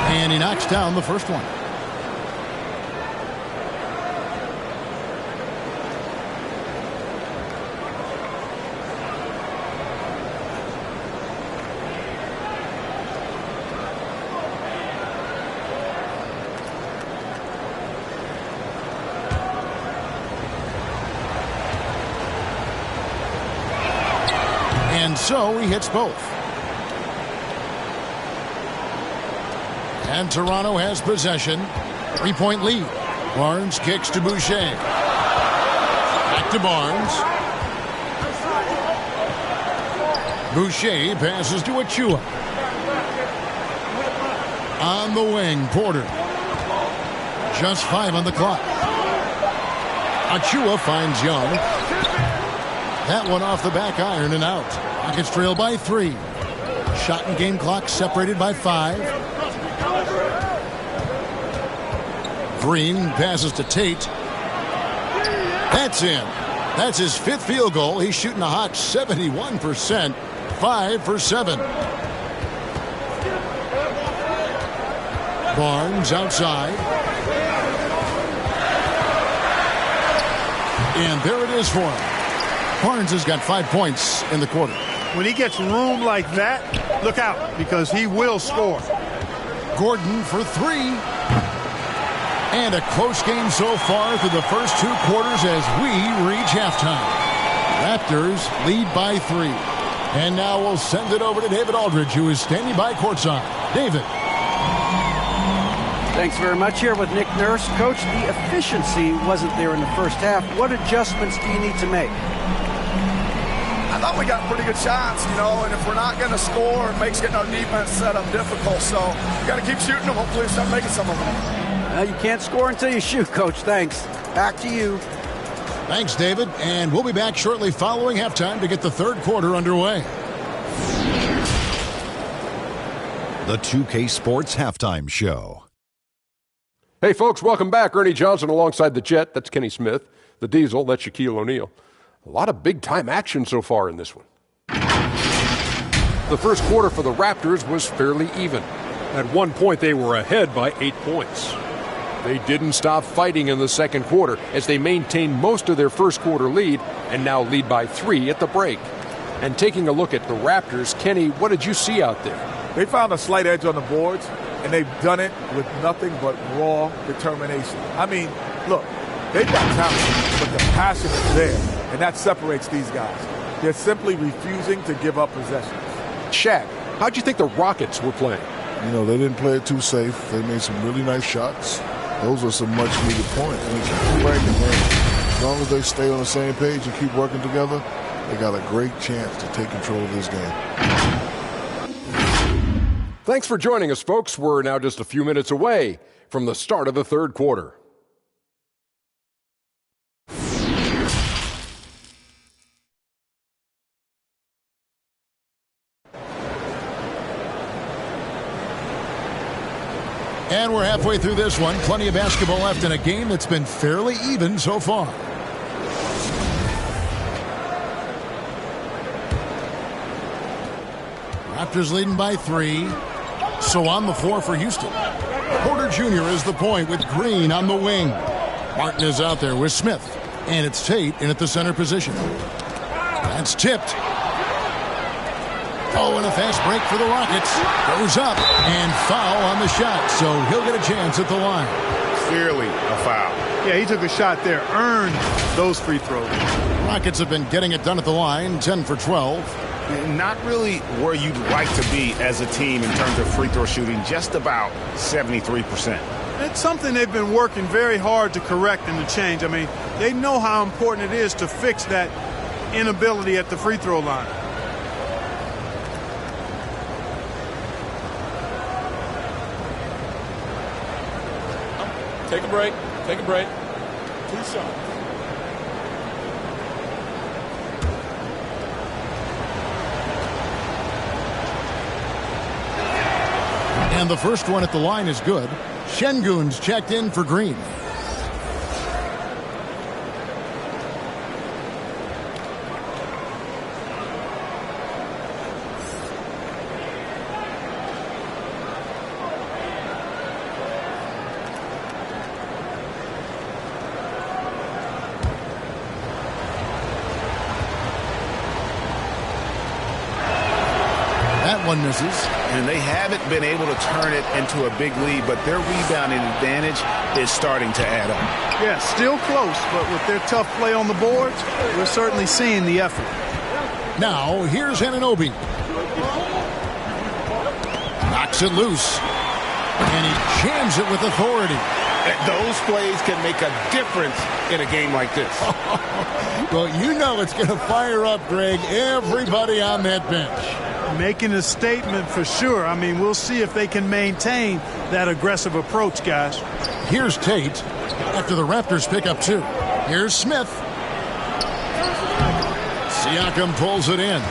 And he knocks down the first one. And so he hits both. And Toronto has possession. 3-point lead. Barnes kicks to Boucher. Back to Barnes. Boucher passes to Achua. On the wing, Porter. Just 5 on the clock. Achua finds Young. That one off the back iron and out. Rockets trail by 3. Shot and game clock separated by 5. Green passes to Tate. That's in. That's his 5th field goal. He's shooting a hot 71%. 5 for 7. Barnes outside. And there it is for him. Barnes has got 5 points in the quarter. When he gets room like that, look out, because he will score. Gordon for 3. And a close game so far through the first 2 quarters as we reach halftime. Raptors lead by 3. And now we'll send it over to David Aldridge, who is standing by courtside. David. Thanks very much. Here with Nick Nurse. Coach, the efficiency wasn't there in the first half. What adjustments do you need to make? I thought we got pretty good shots, and if we're not going to score, it makes getting our defense set up difficult. So we got to keep shooting them. Hopefully we start making some of them. You can't score until you shoot, Coach. Thanks. Back to you. Thanks, David. And we'll be back shortly following halftime to get the third quarter underway. The 2K Sports Halftime Show. Hey, folks, welcome back. Ernie Johnson alongside the Jet. That's Kenny Smith. The Diesel, that's Shaquille O'Neal. A lot of big-time action so far in this one. The first quarter for the Raptors was fairly even. At one point, they were ahead by 8 points. They didn't stop fighting in the second quarter as they maintained most of their first quarter lead and now lead by 3 at the break. And taking a look at the Raptors, Kenny, what did you see out there? They found a slight edge on the boards, and they've done it with nothing but raw determination. I mean, look, they've got talent, but the passion is there. And that separates these guys. They're simply refusing to give up possessions. Shaq, how'd you think the Rockets were playing? They didn't play it too safe. They made some really nice shots. Those are some much-needed points. I mean, keep playing the game. As long as they stay on the same page and keep working together, they got a great chance to take control of this game. Thanks for joining us, folks. We're now just a few minutes away from the start of the third quarter. And we're halfway through this one. Plenty of basketball left in a game that's been fairly even so far. Raptors leading by 3. So on the floor for Houston. Porter Jr. is the point with Green on the wing. Martin is out there with Smith. And it's Tate in at the center position. That's tipped. Oh, and a fast break for the Rockets. Goes up and foul on the shot. So he'll get a chance at the line. Clearly a foul. Yeah, he took a shot there, earned those free throws. Rockets have been getting it done at the line, 10 for 12. Not really where you'd like to be as a team in terms of free throw shooting, just about 73%. It's something they've been working very hard to correct and to change. I mean, they know how important it is to fix that inability at the free throw line. Take a break. Take a break. 2 shots. And the first one at the line is good. Şengün's checked in for Green. That one misses. And they haven't been able to turn it into a big lead, but their rebounding advantage is starting to add up. Yeah, still close, but with their tough play on the boards, we're certainly seeing the effort. Now, here's Anunoby. Knocks it loose. And he jams it with authority. Those plays can make a difference in a game like this. Well, you know it's going to fire up, Greg, everybody on that bench. Making a statement for sure. I mean, we'll see if they can maintain that aggressive approach, guys. Here's Tate after the Raptors pick up 2. Here's Smith. Siakam pulls it in.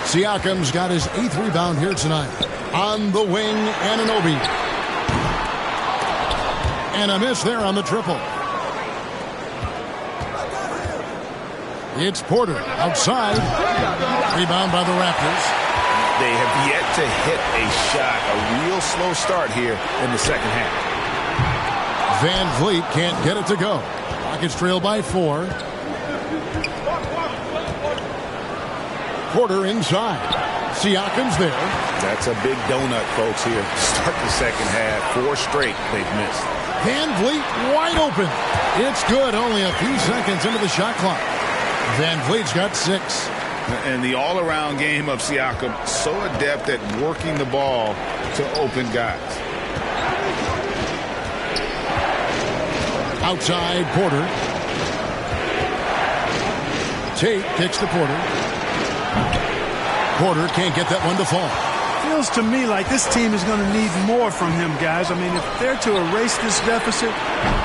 Siakam's got his 8th rebound here tonight. On the wing, Anunoby. And a miss there on the triple. It's Porter outside. Rebound by the Raptors. They have yet to hit a shot. A real slow start here in the second half. Van Vliet can't get it to go. Rockets trail by 4. Porter inside. Siakam's there. That's a big donut, folks, here. Start the second half. 4 straight they've missed. Van Vliet wide open. It's good. Only a few seconds into the shot clock. Van Vliet's got 6. And the all-around game of Siakam, so adept at working the ball to open guys. Outside, Porter. Tate kicks to Porter. Porter can't get that one to fall. Feels to me like this team is going to need more from him, guys. I mean, if they're to erase this deficit,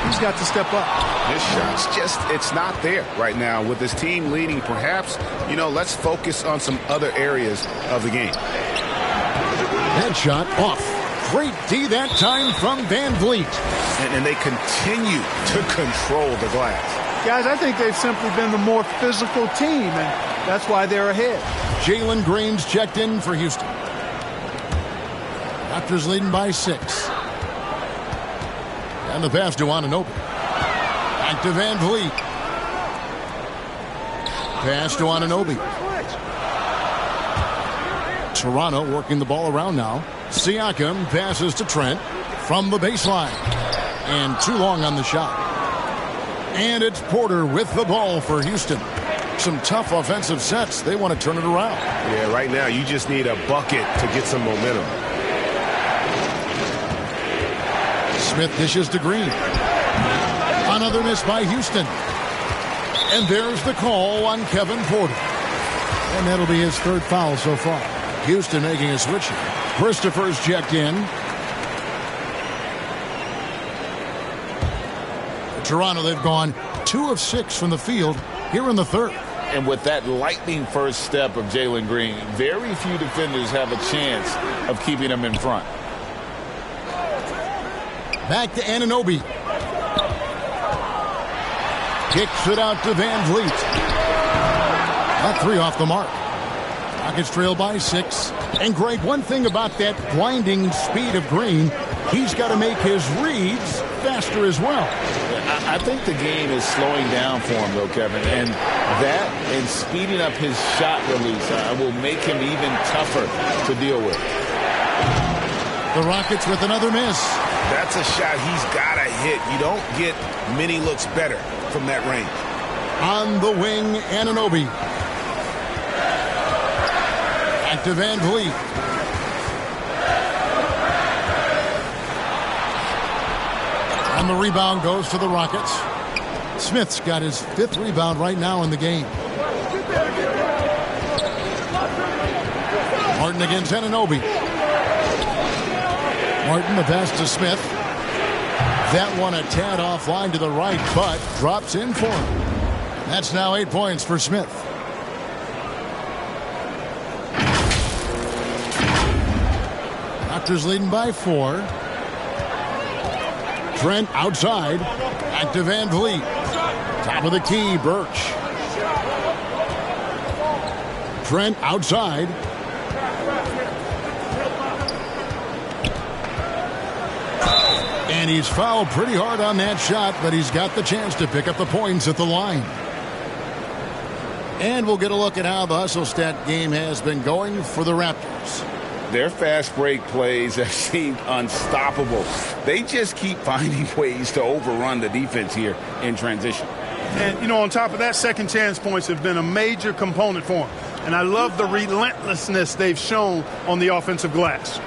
he's got to step up. This shot's just, it's not there right now. With this team leading, perhaps, let's focus on some other areas of the game. That shot off. Great D that time from Van Vliet. And they continue to control the glass. Guys, I think they've simply been the more physical team, and that's why they're ahead. Jalen Green's checked in for Houston. Raptors leading by 6. And the pass to Anunoby. Back to Van Vliet. Pass to Anunoby. Toronto working the ball around now. Siakam passes to Trent from the baseline. And too long on the shot. And it's Porter with the ball for Houston. Some tough offensive sets. They want to turn it around. Yeah, right now you just need a bucket to get some momentum. Smith dishes to Green. Another miss by Houston. And there's the call on Kevin Porter. And that'll be his 3rd foul so far. Houston making a switch. Christopher's checked in. Toronto, they've gone 2 of 6 from the field here in the 3rd. And with that lightning first step of Jalen Green, very few defenders have a chance of keeping him in front. Back to Anunoby. Kicks it out to Van Vliet. About 3 off the mark. Rockets trail by 6. And Greg, one thing about that blinding speed of Green, he's got to make his reads faster as well. I think the game is slowing down for him, though, Kevin. And that and speeding up his shot release will make him even tougher to deal with. The Rockets with another miss. That's a shot he's got to hit. You don't get many looks better from that range. On the wing, Anunoby. Back to Van Vliet. And the rebound goes to the Rockets. Smith's got his 5th rebound right now in the game. Martin against Anunoby. Martin, the pass to Smith. That one a tad offline to the right, but drops in for him. That's now 8 points for Smith. Raptors leading by 4. Trent outside. Back to Van Vliet. Top of the key, Birch. Trent outside. And he's fouled pretty hard on that shot, but he's got the chance to pick up the points at the line. And we'll get a look at how the hustle stat game has been going for the Raptors. Their fast break plays have seemed unstoppable. They just keep finding ways to overrun the defense here in transition. And, you know, on top of that, second chance points have been a major component for them. And I love the relentlessness they've shown on the offensive glass.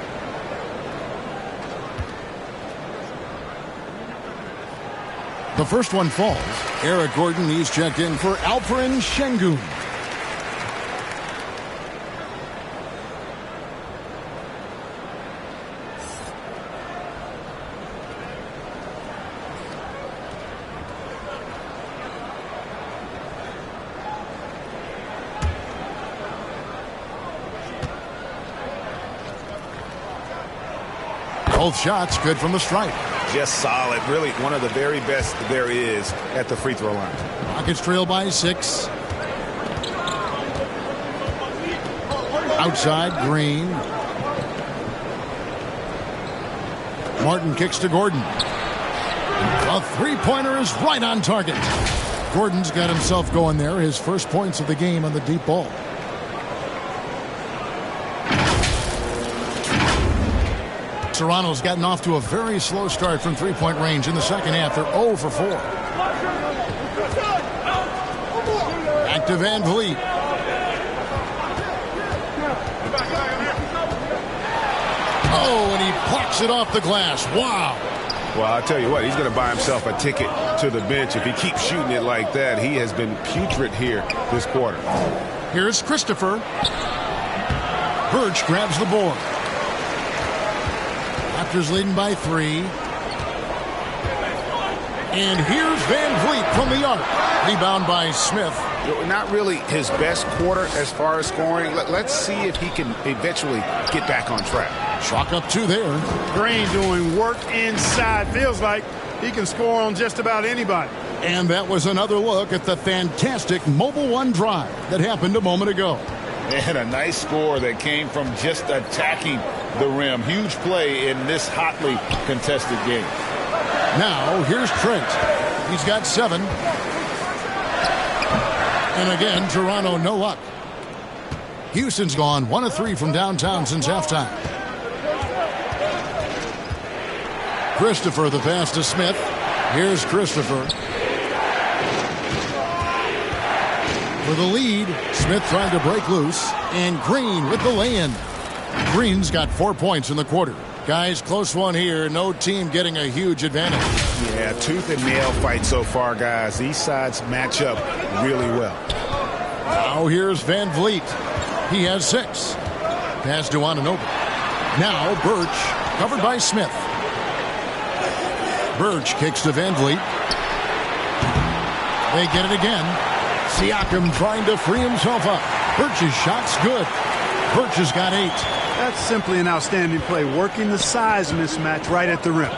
The first one falls. Eric Gordon, he's checked in for Alperen Şengün. Both shots good from the stripe. Just solid. Really one of the very best there is at the free throw line. Rockets trail by 6. Outside, Green. Martin kicks to Gordon. A three-pointer is right on target. Gordon's got himself going there. His first points of the game on the deep ball. Toronto's gotten off to a very slow start from three-point range in the second half. They're 0 for 4. Back to Van Vliet. Oh, and he plucks it off the glass. Wow. Well, I'll tell you what, he's going to buy himself a ticket to the bench. If he keeps shooting it like that, he has been putrid here this quarter. Here's Christopher. Birch grabs the board. Raptors leading by 3. And here's Van Vliet from the arc. Rebound by Smith. Not really his best quarter as far as scoring. Let's see if he can eventually get back on track. Chalk up 2 there. Green doing work inside. Feels like he can score on just about anybody. And that was another look at the fantastic Mobile One drive that happened a moment ago. And a nice score that came from just attacking the rim. Huge play in this hotly contested game. Now, here's Trent. He's got 7. And again, Toronto no luck. Houston's gone 1 of 3 from downtown since halftime. Christopher, the pass to Smith. Here's Christopher. For the lead, Smith trying to break loose, and Green with the lay-in. Green's got 4 points in the quarter. Guys, close one here. No team getting a huge advantage. Yeah, tooth and nail fight so far, guys. These sides match up really well. Now here's Van Vliet. He has 6. Pass to Anunoby. Now Birch, covered by Smith. Birch kicks to Van Vliet. They get it again. Siakam trying to free himself up. Birch's shot's good. Birch has got 8. That's simply an outstanding play, working the size mismatch right at the rim.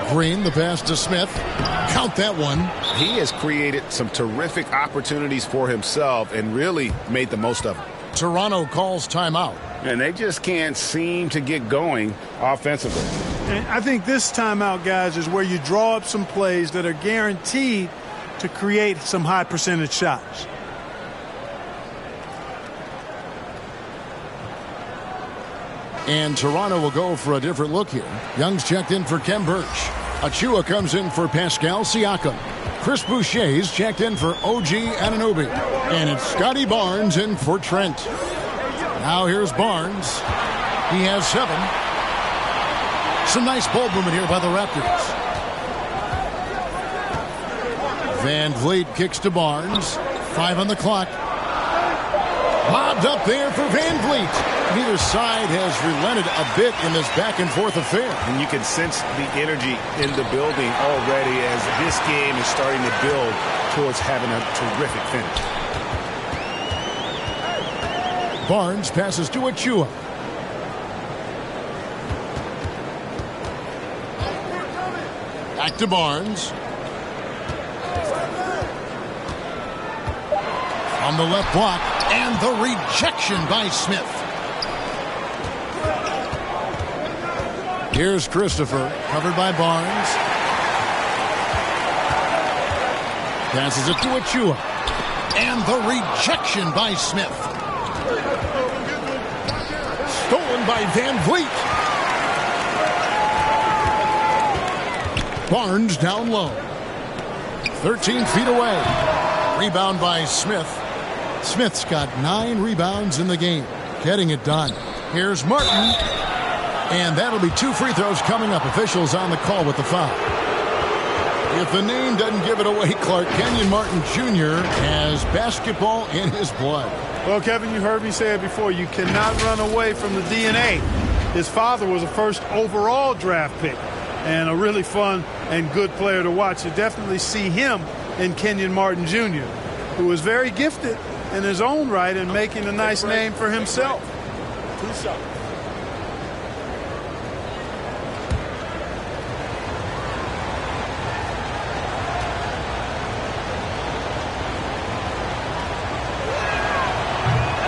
Green, the pass to Smith. Count that one. He has created some terrific opportunities for himself and really made the most of them. Toronto calls timeout. And they just can't seem to get going offensively. And I think this timeout, guys, is where you draw up some plays that are guaranteed to create some high percentage shots. And Toronto will go for a different look here. Young's checked in for Kem Birch. Achua comes in for Pascal Siakam. Chris Boucher's checked in for OG Anunoby. And it's Scotty Barnes in for Trent. Now here's Barnes. He has 7. Some nice ball movement here by the Raptors. Van Vliet kicks to Barnes. 5 on the clock. Lobbed up there for Van Vliet. Neither side has relented a bit in this back-and-forth affair. And you can sense the energy in the building already as this game is starting to build towards having a terrific finish. Barnes passes to Achua. Back to Barnes. On the left block, and the rejection by Smith. Here's Christopher, covered by Barnes. Passes it to Achua. And the rejection by Smith. Stolen by Van Vliet. Barnes down low. 13 feet away. Rebound by Smith. Smith's got 9 rebounds in the game. Getting it done. Here's Martin. And that'll be 2 free throws coming up. Officials on the call with the foul. If the name doesn't give it away, Clark, Kenyon Martin Jr. has basketball in his blood. Well, Kevin, you heard me say it before. You cannot run away from the DNA. His father was a first overall draft pick and a really fun and good player to watch. You definitely see him in Kenyon Martin Jr., who is very gifted in his own right and making a nice name for himself. 2 shots.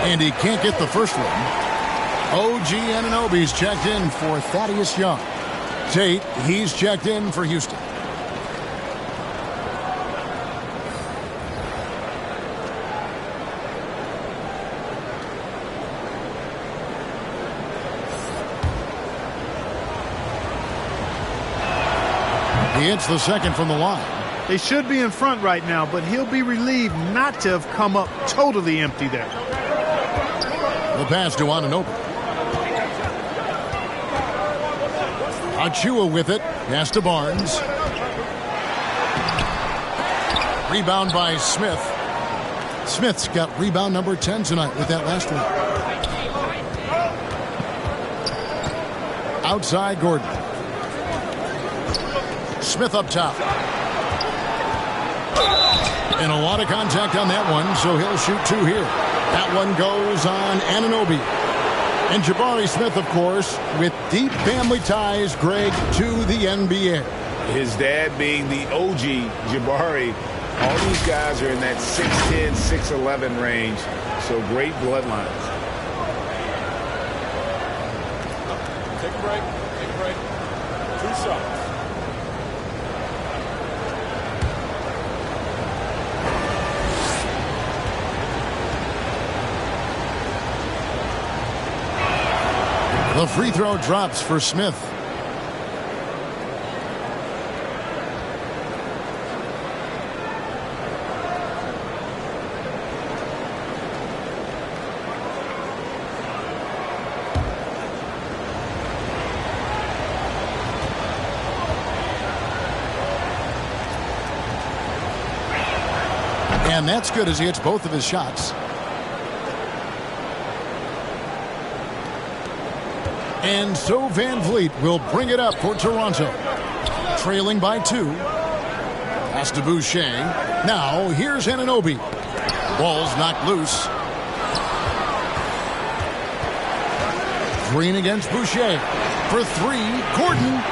And he can't get the first one. OG Anunoby's checked in for Thaddeus Young. Tate, he's checked in for Houston. He hits the second from the line. They should be in front right now, but he'll be relieved not to have come up totally empty there. The pass to Anunoby. Achua with it. Pass to Barnes. Rebound by Smith. Smith's got rebound number 10 tonight with that last one. Outside Gordon. Smith up top. And a lot of contact on that one, so he'll shoot 2 here. That one goes on Anunoby. And Jabari Smith, of course, with deep family ties, Greg, to the NBA. His dad being the OG Jabari. All these guys are in that 6'10", 6'11" range. So great bloodlines. Take a break. Take a break. 2 shots. The free throw drops for Smith. And that's good as he hits both of his shots. And so Van Vliet will bring it up for Toronto. Trailing by 2. Pass to Boucher. Now here's Anunoby. Ball's knocked loose. Green against Boucher. For 3, Gordon.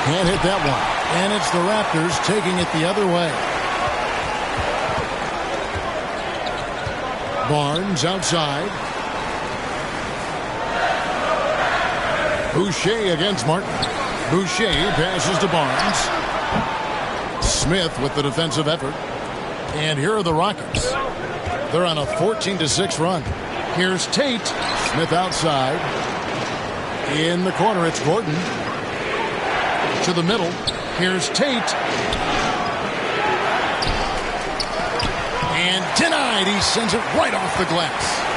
Can't hit that one. And it's the Raptors taking it the other way. Barnes outside. Boucher against Martin. Boucher passes to Barnes. Smith with the defensive effort. And here are the Rockets. They're on a 14-6 run. Here's Tate. Smith outside. In the corner, it's Gordon. To the middle. Here's Tate. And denied. He sends it right off the glass.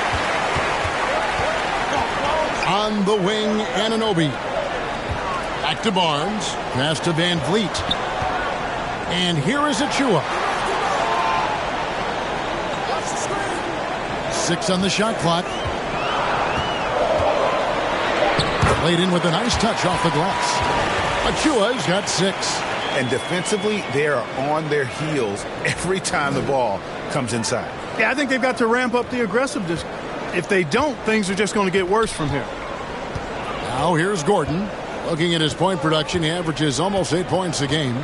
On the wing, Anunoby. Back to Barnes. Pass to Van Vliet. And here is Achua. 6 on the shot clock. Played in with a nice touch off the glass. Achua's got 6. And defensively, they are on their heels every time the ball comes inside. Yeah, I think they've got to ramp up the aggressiveness. If they don't, things are just going to get worse from here. Now here's Gordon. Looking at his point production, he averages almost 8 points a game.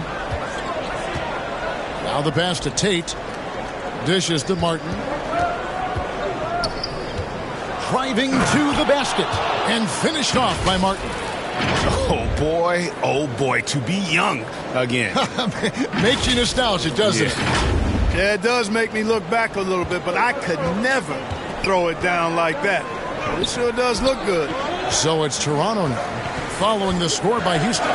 Now the pass to Tate. Dishes to Martin. Driving to the basket. And finished off by Martin. Oh boy, to be young again. Makes you nostalgic, doesn't it? Yeah, it does make me look back a little bit, but I could never throw it down like that. It sure does look good. So it's Toronto now, following the score by Houston.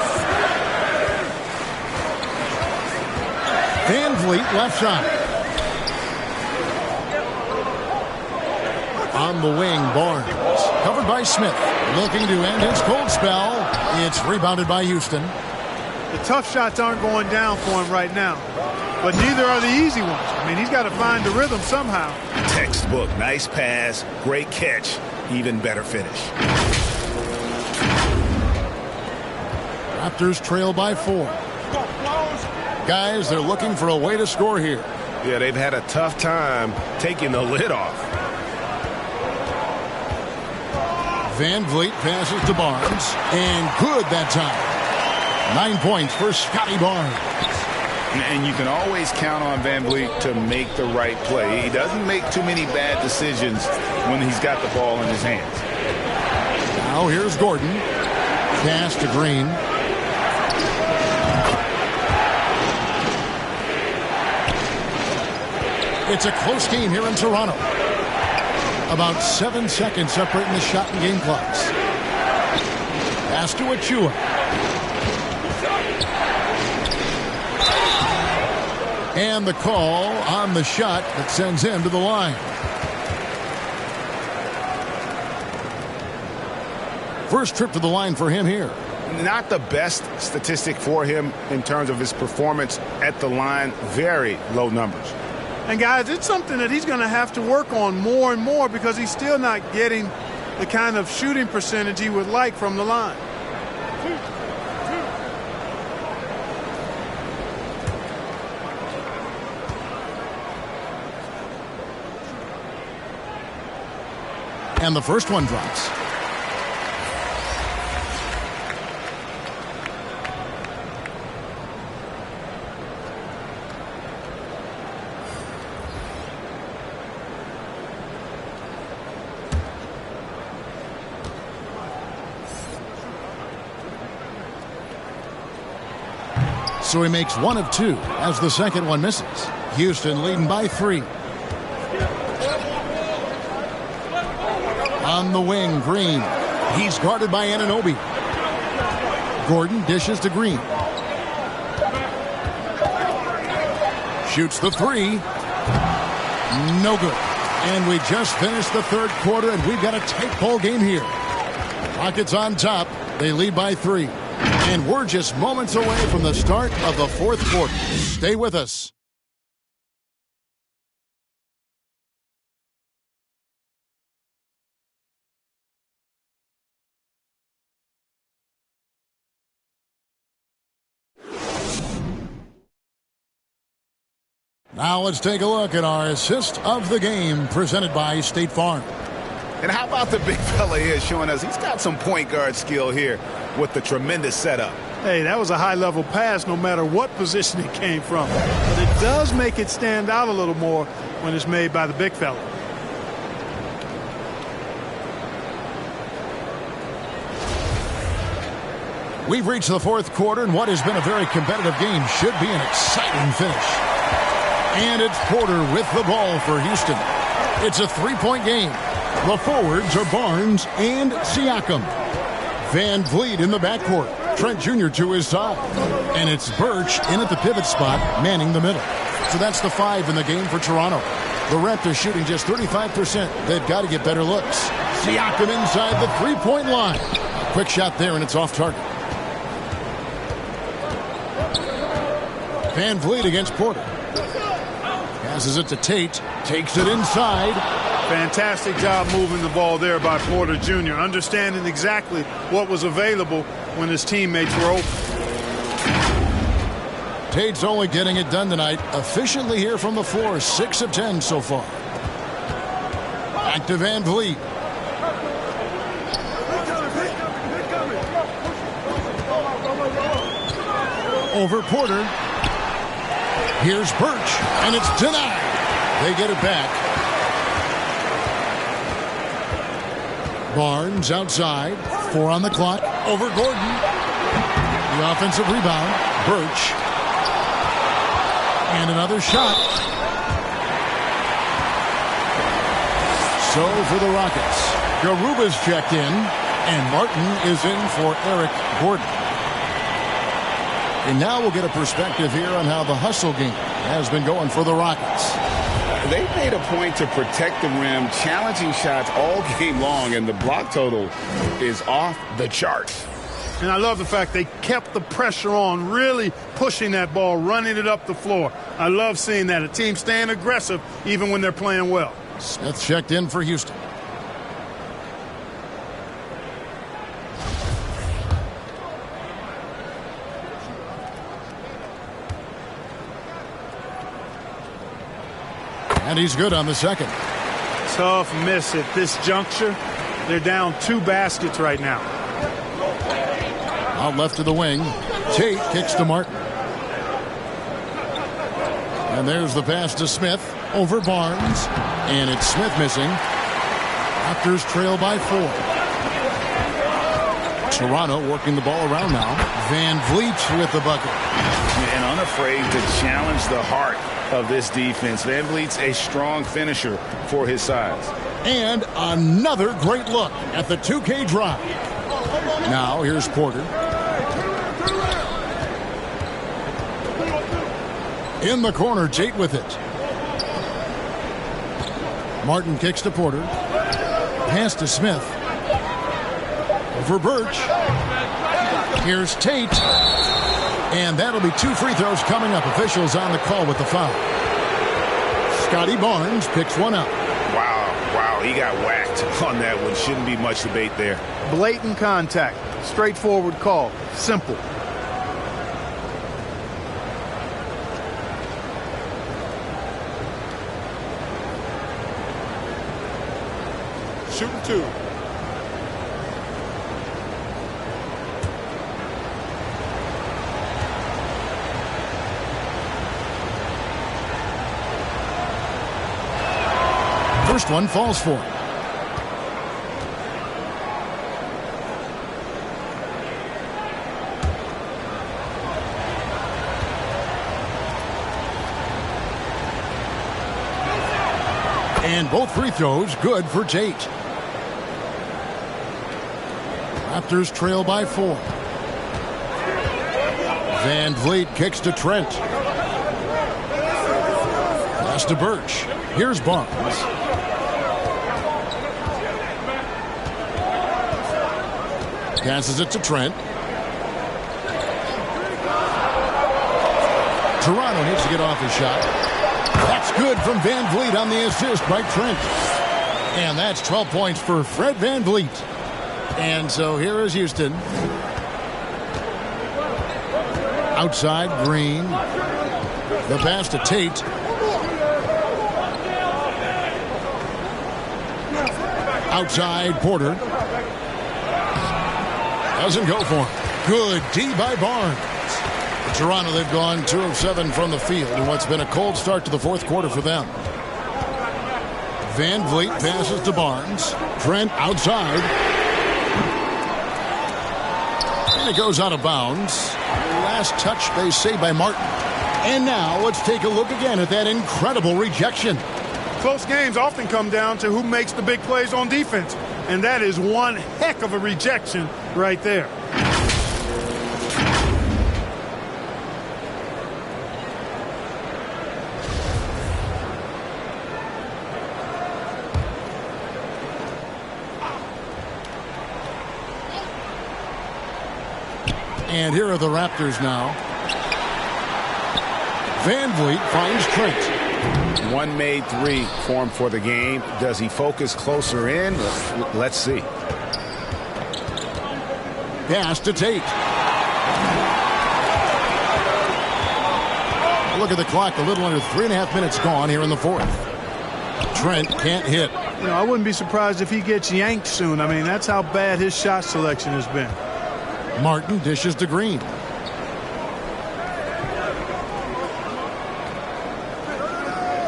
Van Vliet left side. On the wing, Barnes. Covered by Smith. Looking to end his cold spell. It's rebounded by Houston. The tough shots aren't going down for him right now, but neither are the easy ones. I mean, he's got to find the rhythm somehow. Textbook. Nice pass. Great catch. Even better finish. Raptors trail by 4. Guys, they're looking for a way to score here. Yeah, they've had a tough time taking the lid off. Van Vliet passes to Barnes, and good that time. 9 points for Scotty Barnes. And you can always count on Van Vliet to make the right play. He doesn't make too many bad decisions when he's got the ball in his hands. Now here's Gordon. Pass to Green. It's a close game here in Toronto. About 7 seconds separating the shot and game clocks. Pass to Achua. And the call on the shot that sends him to the line. First trip to the line for him here. Not the best statistic for him in terms of his performance at the line. Very low numbers. And guys, it's something that he's going to have to work on more and more because he's still not getting the kind of shooting percentage he would like from the line. And the first one drops. So he makes 1 of 2 as the second one misses. Houston leading by 3. On the wing, Green. He's guarded by Anunoby. Gordon dishes to Green. Shoots the 3. No good. And we just finished the third quarter, and we've got a tight ball game here. Rockets on top. They lead by 3. And we're just moments away from the start of the fourth quarter. Stay with us. Now let's take a look at our assist of the game presented by State Farm. And how about the big fella here showing us he's got some point guard skill here with the tremendous setup. Hey, that was a high-level pass no matter what position it came from. But it does make it stand out a little more when it's made by the big fella. We've reached the fourth quarter, and what has been a very competitive game should be an exciting finish. And it's Porter with the ball for Houston. It's a 3-point game. The forwards are Barnes and Siakam. Van Vliet in the backcourt. Trent Jr. to his side. And it's Birch in at the pivot spot, manning the middle. So that's the 5 in the game for Toronto. The Raptors shooting just 35%. They've got to get better looks. Siakam inside the 3-point line. Quick shot there, and it's off target. Van Vliet against Porter. Passes it to Tate. Takes it inside. Fantastic job moving the ball there by Porter Jr., understanding exactly what was available when his teammates were open. Tate's only getting it done tonight. Efficiently here from the floor. 6 of 10 so far. Back to Van Vliet. Over Porter. Here's Birch, and it's denied. They get it back. Barnes outside. 4 on the clock. Over Gordon. The offensive rebound. Birch. And another shot. So for the Rockets, Garuba's checked in, and Martin is in for Eric Gordon. And now we'll get a perspective here on how the hustle game has been going for the Rockets. They made a point to protect the rim, challenging shots all game long, and the block total is off the charts. And I love the fact they kept the pressure on, really pushing that ball, running it up the floor. I love seeing that. A team staying aggressive even when they're playing well. Smith checked in for Houston. And he's good on the second. Tough miss at this juncture. They're down 2 baskets right now. Out left to the wing. Tate kicks to Martin. And there's the pass to Smith over Barnes. And it's Smith missing. Raptors trail by 4. Toronto working the ball around now. Van Vliet with the bucket. And unafraid to challenge the heart of this defense. Van Vliet's a strong finisher for his size. And another great look at the 2K drive. Now here's Porter. In the corner, Tate with it. Martin kicks to Porter. Pass to Smith. Over Birch. Here's Tate. And that'll be 2 free throws coming up. Officials on the call with the foul. Scotty Barnes picks one up. Wow, he got whacked on that one. Shouldn't be much debate there. Blatant contact. Straightforward call. Simple. Shooting 2. First one falls for him. And both free throws good for Tate. Raptors trail by 4. Van Vliet kicks to Trent. Pass to Birch. Here's Barnes. Passes it to Trent. Toronto needs to get off his shot. That's good from Van Vliet on the assist by Trent. And that's 12 points for Fred Van Vliet. And so here is Houston. Outside, Green. The pass to Tate. Outside, Porter. Doesn't go for him. Good D by Barnes. Toronto, they've gone 2 of 7 from the field in what's been a cold start to the fourth quarter for them. Van Vliet passes to Barnes. Trent outside. And it goes out of bounds. Last touch, they say, by Martin. And now let's take a look again at that incredible rejection. Close games often come down to who makes the big plays on defense. And that is one heck of a rejection right there. And here are the Raptors now. Van Vliet finds Trent. One made 3 for him for the game. Does he focus closer in? Let's see. Pass to Tate. Look at the clock. A little under 3.5 minutes gone here in the fourth. Trent can't hit. You know, I wouldn't be surprised if he gets yanked soon. I mean, that's how bad his shot selection has been. Martin dishes to Green.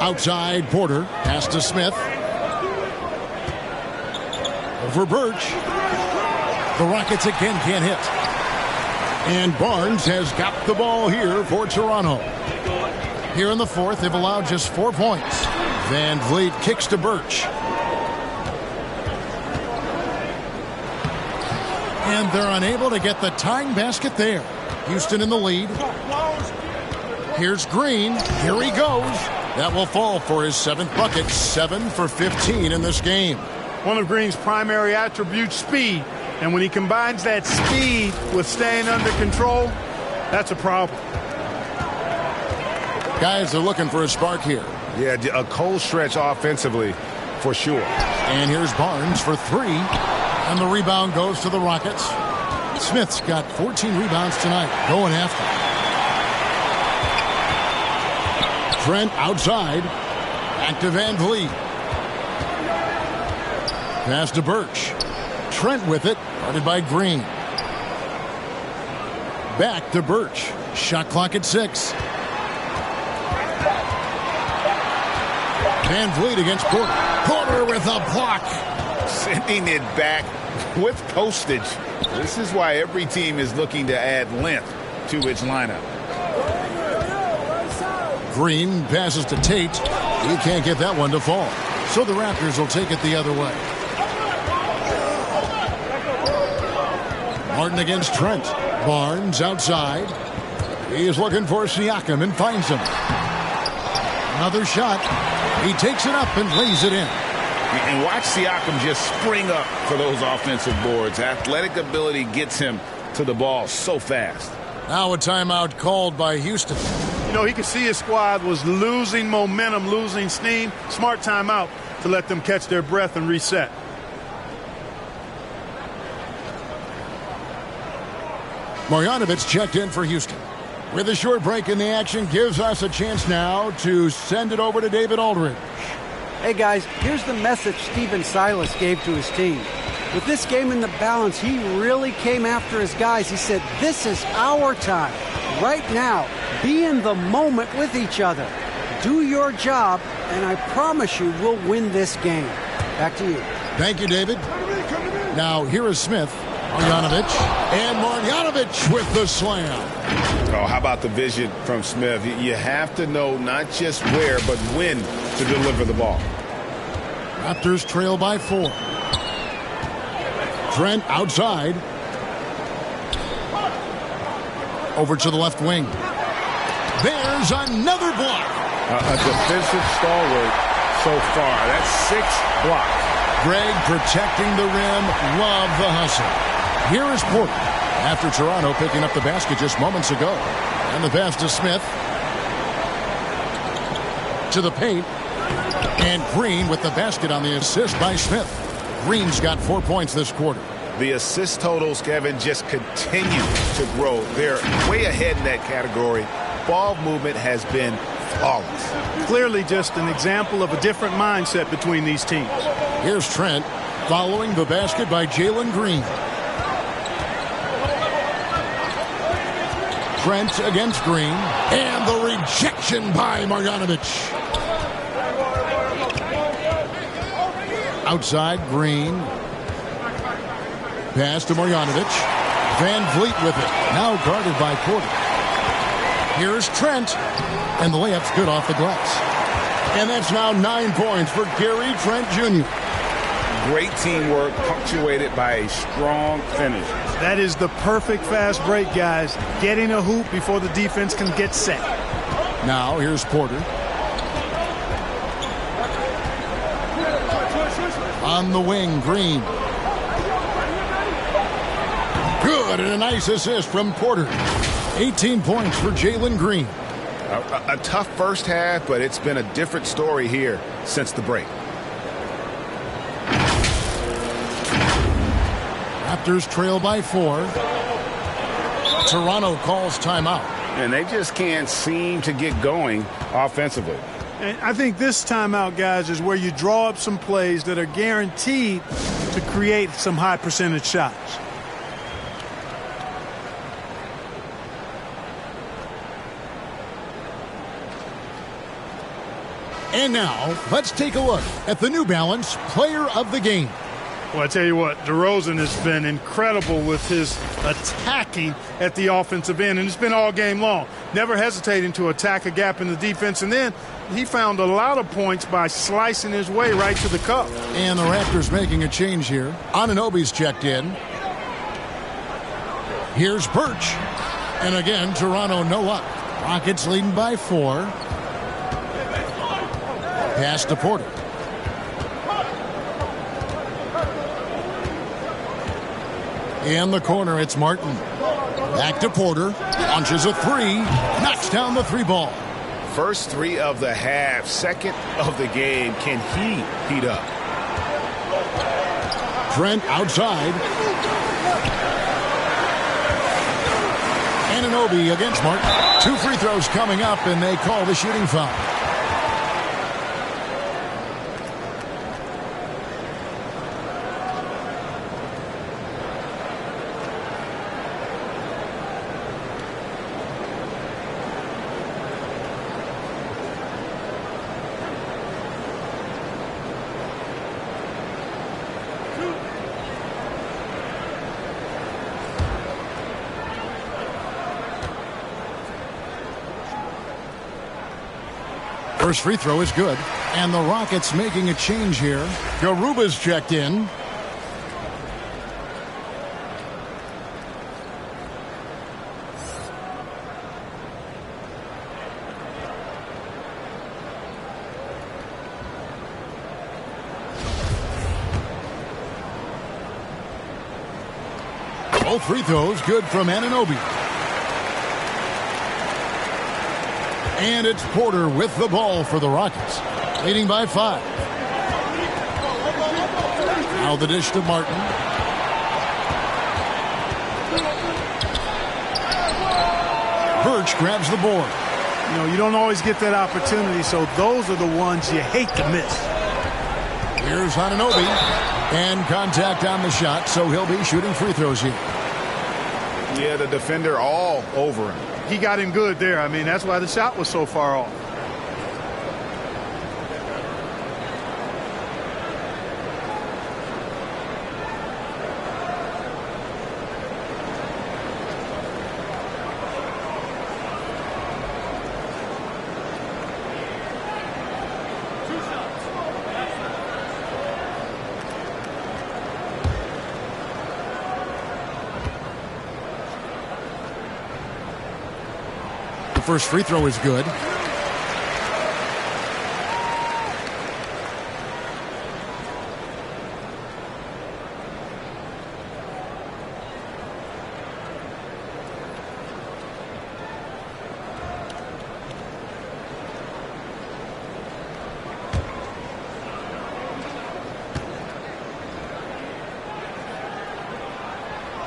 Outside, Porter. Pass to Smith. Over Birch. The Rockets again can't hit. And Barnes has got the ball here for Toronto. Here in the fourth, they've allowed just 4 points. Van Vliet kicks to Birch. And they're unable to get the tying basket there. Houston in the lead. Here's Green. Here he goes. That will fall for his 7th bucket. 7 for 15 in this game. One of Green's primary attributes, speed. And when he combines that speed with staying under control, that's a problem. Guys are looking for a spark here. Yeah, a cold stretch offensively for sure. And here's Barnes for 3. And the rebound goes to the Rockets. Smith's got 14 rebounds tonight. Going after. Trent outside. Back to Van Vliet. Pass to Birch. Trent with it. Guarded by Green. Back to Birch. Shot clock at 6. Van Vliet against Porter. Porter with a block. Sending it back with postage. This is why every team is looking to add length to its lineup. Green passes to Tate. He can't get that one to fall. So the Raptors will take it the other way. Martin against Trent. Barnes outside. He is looking for Siakam and finds him. Another shot. He takes it up and lays it in. And watch Siakam just spring up for those offensive boards. Athletic ability gets him to the ball so fast. Now a timeout called by Houston. You know, he could see his squad was losing momentum, losing steam. Smart timeout to let them catch their breath and reset. Marjanovic checked in for Houston. With a short break in the action, gives us a chance now to send it over to David Aldridge. Hey guys, here's the message Stephen Silas gave to his team. With this game in the balance, he really came after his guys. He said, this is our time. Right now, be in the moment with each other. Do your job, and I promise you we'll win this game. Back to you. Thank you, David. Now, here is Smith. Marjanovic. And Marjanovic with the slam. Oh, how about the vision from Smith? You have to know not just where, but when to deliver the ball. Raptors trail by 4. Trent outside. Over to the left wing. There's another block. A defensive stalwart so far. That's 6 blocks. Greg protecting the rim. Love the hustle. Here is Porter. After Toronto picking up the basket just moments ago. And the pass to Smith. To the paint. And Green with the basket on the assist by Smith. Green's got 4 points this quarter. The assist totals, Kevin, just continue to grow. They're way ahead in that category. Ball movement has been flawless. Clearly just an example of a different mindset between these teams. Here's Trent following the basket by Jalen Green. Trent against Green. And the rejection by Marjanovic. Outside, Green. Pass to Marjanovic. Van Vliet with it. Now guarded by Porter. Here's Trent. And the layup's good off the glass. And that's now 9 points for Gary Trent Jr. Great teamwork punctuated by a strong finish. That is the perfect fast break, guys. Getting a hoop before the defense can get set. Now here's Porter. On the wing, Green. Good, and a nice assist from Porter. 18 points for Jalen Green. A tough first half, but it's been a different story here since the break. Raptors trail by 4. Toronto calls timeout. And they just can't seem to get going offensively. And I think this timeout, guys, is where you draw up some plays that are guaranteed to create some high percentage shots. And now, let's take a look at the New Balance Player of the Game. Well, I tell you what, DeRozan has been incredible with his attacking at the offensive end, and it's been all game long. Never hesitating to attack a gap in the defense, and then he found a lot of points by slicing his way right to the cup. And the Raptors making a change here. Anunoby's checked in. Here's Birch. And again, Toronto no luck. Rockets leading by 4. Pass to Porter. In the corner, it's Martin. Back to Porter. Launches a 3. Knocks down the 3 ball. First 3 of the half. Second of the game. Can he heat up? Trent outside. Anunoby against Martin. 2 free throws coming up, and they call the shooting foul. First free throw is good. And the Rockets making a change here. Garuba's checked in. Both free throws good from Anunoby. And it's Porter with the ball for the Rockets, leading by 5. Now the dish to Martin. Birch grabs the board. You know, you don't always get that opportunity, so those are the ones you hate to miss. Here's Anunoby. And contact on the shot, so he'll be shooting free throws here. Yeah, the defender all over him. He got him good there. I mean, that's why the shot was so far off. First free throw is good.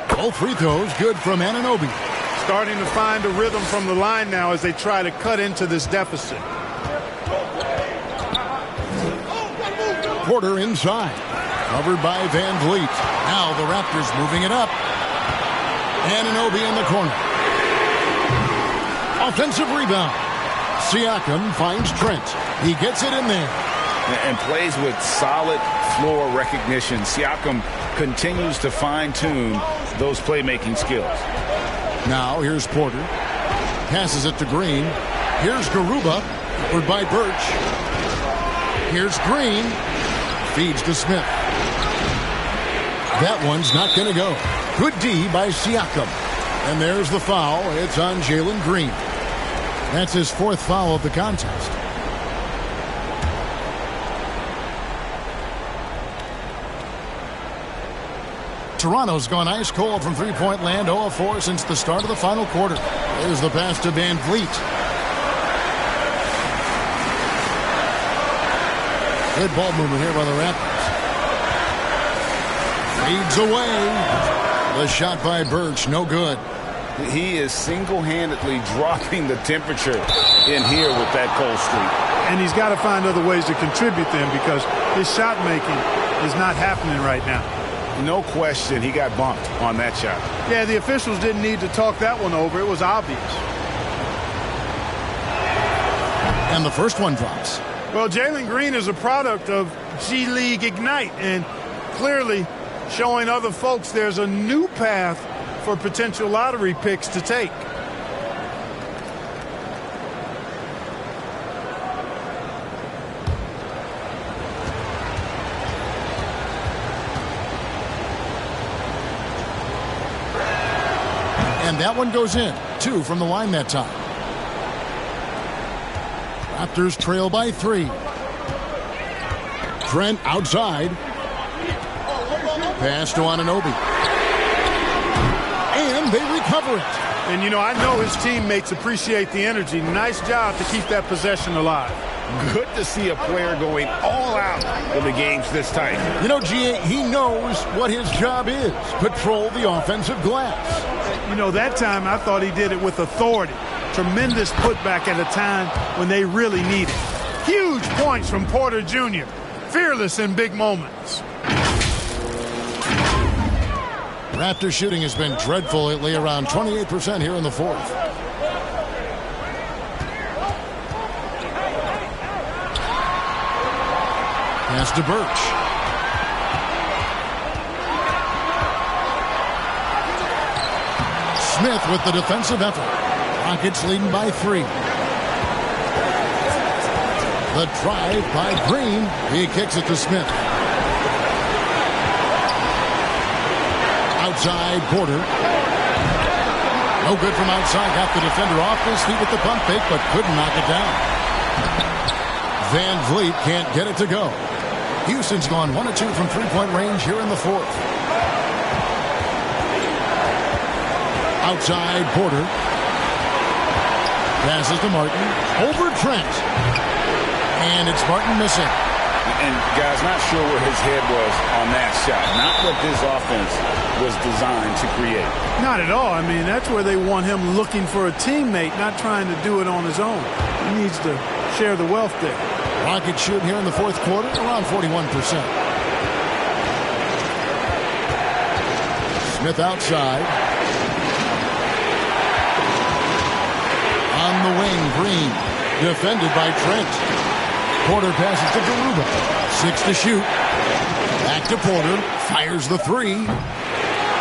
Both free throws good from Anunoby. Starting to find a rhythm from the line now as they try to cut into this deficit. Porter inside. Covered by Van Vliet. Now the Raptors moving it up. Anunoby in the corner. Offensive rebound. Siakam finds Trent. He gets it in there. And plays with solid floor recognition. Siakam continues to fine-tune those playmaking skills. Now here's Porter. Passes it to Green. Here's Garuba. Covered by Birch. Here's Green. Feeds to Smith. That one's not going to go. Good D by Siakam. And there's the foul. It's on Jalen Green. That's his 4th foul of the contest. Toronto's gone ice cold from three-point land, 0 of 4 since the start of the final quarter. There's the pass to Van Vliet. Good ball movement here by the Raptors. Fades away. The shot by Birch, no good. He is single-handedly dropping the temperature in here with that cold streak. And he's got to find other ways to contribute then, because his shot making is not happening right now. No question, he got bumped on that shot. Yeah, the officials didn't need to talk that one over. It was obvious. And the first one drops. Well, Jalen Green is a product of G League Ignite, and clearly showing other folks there's a new path for potential lottery picks to take. And that one goes in. 2 from the line that time. Raptors trail by 3. Trent outside. Pass to Anunoby. And they recover it. And, you know, I know his teammates appreciate the energy. Nice job to keep that possession alive. Good to see a player going all out when the game's this tight. You know, G.A., he knows what his job is. Patrol the offensive glass. You know, that time I thought he did it with authority. Tremendous putback at a time when they really need it. Huge points from Porter Jr. Fearless in big moments. Raptor shooting has been dreadful lately, around 28% here in the fourth. Pass to Birch. Smith with the defensive effort. Rockets leading by 3. The drive by Green. He kicks it to Smith. Outside, Porter. No good from outside. Got the defender off his feet with the pump fake, but couldn't knock it down. Van Vliet can't get it to go. Houston's gone 1 of 2 from three-point range here in the fourth. Outside, Porter. Passes to Martin. Over Trent. And it's Martin missing. And, guys, not sure where his head was on that shot. Not what this offense was designed to create. Not at all. I mean, that's where they want him looking for a teammate, not trying to do it on his own. He needs to share the wealth there. Rockets shooting here in the fourth quarter, around 41%. Smith outside. On the wing, Green. Defended by Trent. Porter passes to Garuba. 6 to shoot. Back to Porter. Fires the 3.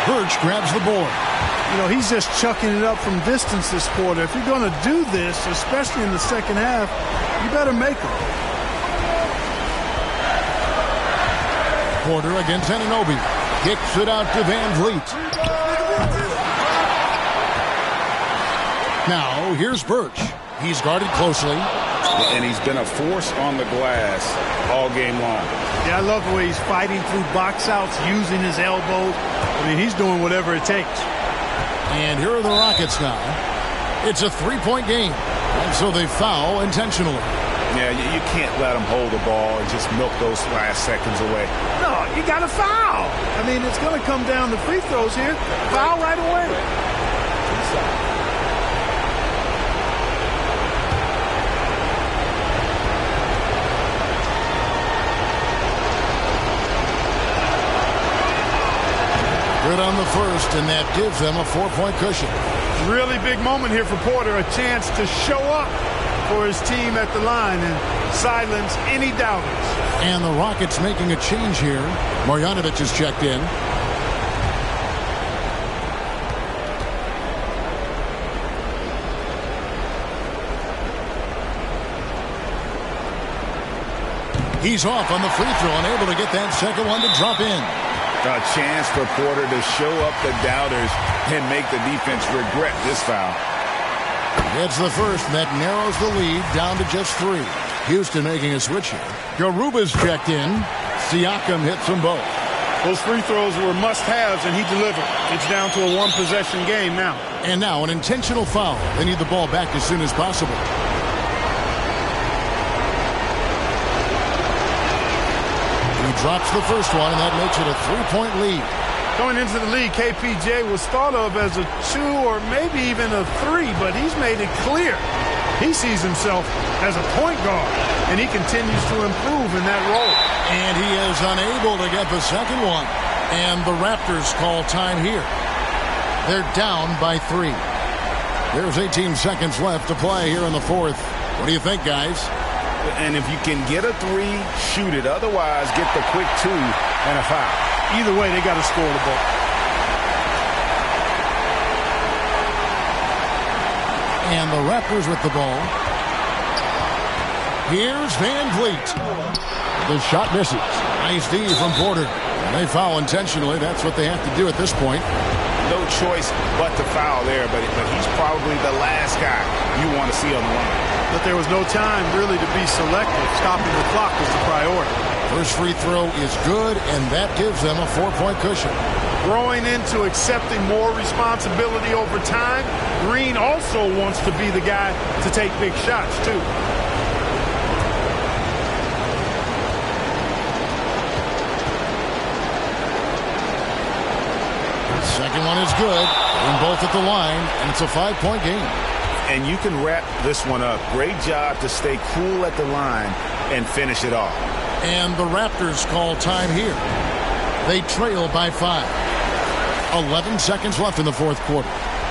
Birch grabs the board. You know, he's just chucking it up from distance this quarter. If you're going to do this, especially in the second half, you better make them. Porter against Anunoby. Kicks it out to Van Vliet. Now, here's Birch. He's guarded closely. And he's been a force on the glass all game long. Yeah, I love the way he's fighting through box outs, using his elbows. I mean, he's doing whatever it takes. And here are the Rockets now. It's a 3-point game. And so they foul intentionally. Yeah, you can't let them hold the ball and just milk those last seconds away. No, you got to foul. I mean, it's going to come down to free throws here. Foul right away. Good on the first, and that gives them a 4-point cushion. Really big moment here for Porter, a chance to show up for his team at the line and silence any doubters. And the Rockets making a change here. Marjanovic is checked in. He's off on the free throw, unable to get that second one to drop in. A chance for Porter to show up the doubters and make the defense regret this foul. Gets the first, and that narrows the lead down to just 3. Houston making a switch here. Garuba's checked in. Siakam hits them both. Those free throws were must-haves, and he delivered. It's down to a one-possession game now. And now an intentional foul. They need the ball back as soon as possible. Drops the first one, and that makes it a 3-point lead. Going into the league, KPJ was thought of as a 2 or maybe even a 3, but he's made it clear he sees himself as a point guard, and he continues to improve in that role. And he is unable to get the second one, and the Raptors call time here. They're down by 3. There's 18 seconds left to play here in the fourth. What do you think, guys? And if you can get a 3, shoot it. Otherwise, get the quick 2 and a foul. Either way, they got to score the ball. And the Raptors with the ball. Here's Van Vliet. The shot misses. Nice D from Porter. They foul intentionally. That's what they have to do at this point. No choice but to foul there, but he's probably the last guy you want to see on the line. But there was no time really to be selective. Stopping the clock was the priority. First free throw is good, and that gives them a 4-point cushion. Growing into accepting more responsibility over time, Green also wants to be the guy to take big shots, too. Second one is good. And both at the line, and it's a 5-point game. And you can wrap this one up. Great job to stay cool at the line and finish it off. And the Raptors call time here. They trail by 5. 11 seconds left in the fourth quarter.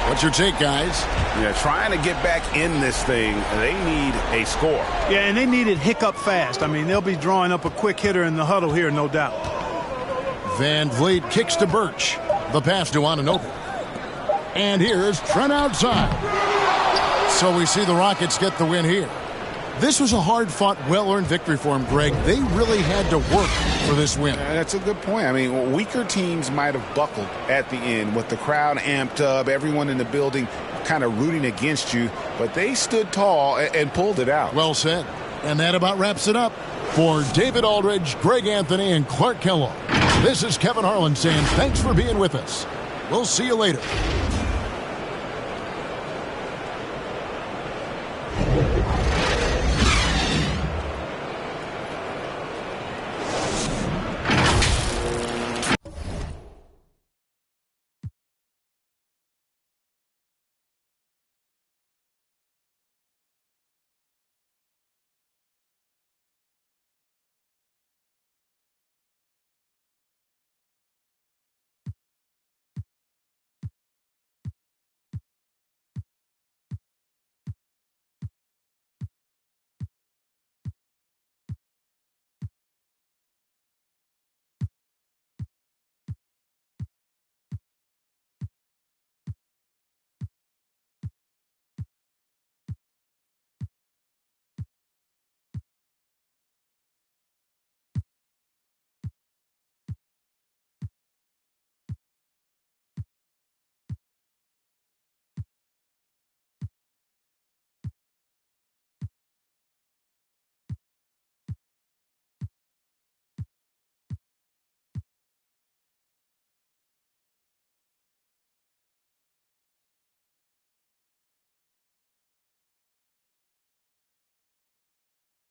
What's your take, guys? Yeah, trying to get back in this thing, they need a score. Yeah, and they need it hiccup fast. I mean, they'll be drawing up a quick hitter in the huddle here, no doubt. Van Vliet kicks to Birch. The pass to Anunoby. And here's Trent outside. So we see the Rockets get the win here. This was a hard-fought, well-earned victory for them, Greg. They really had to work for this win. That's a good point. I mean, weaker teams might have buckled at the end with the crowd amped up, everyone in the building kind of rooting against you, but they stood tall and pulled it out. Well said. And that about wraps it up. For David Aldridge, Greg Anthony, and Clark Kellogg, this is Kevin Harlan saying thanks for being with us. We'll see you later.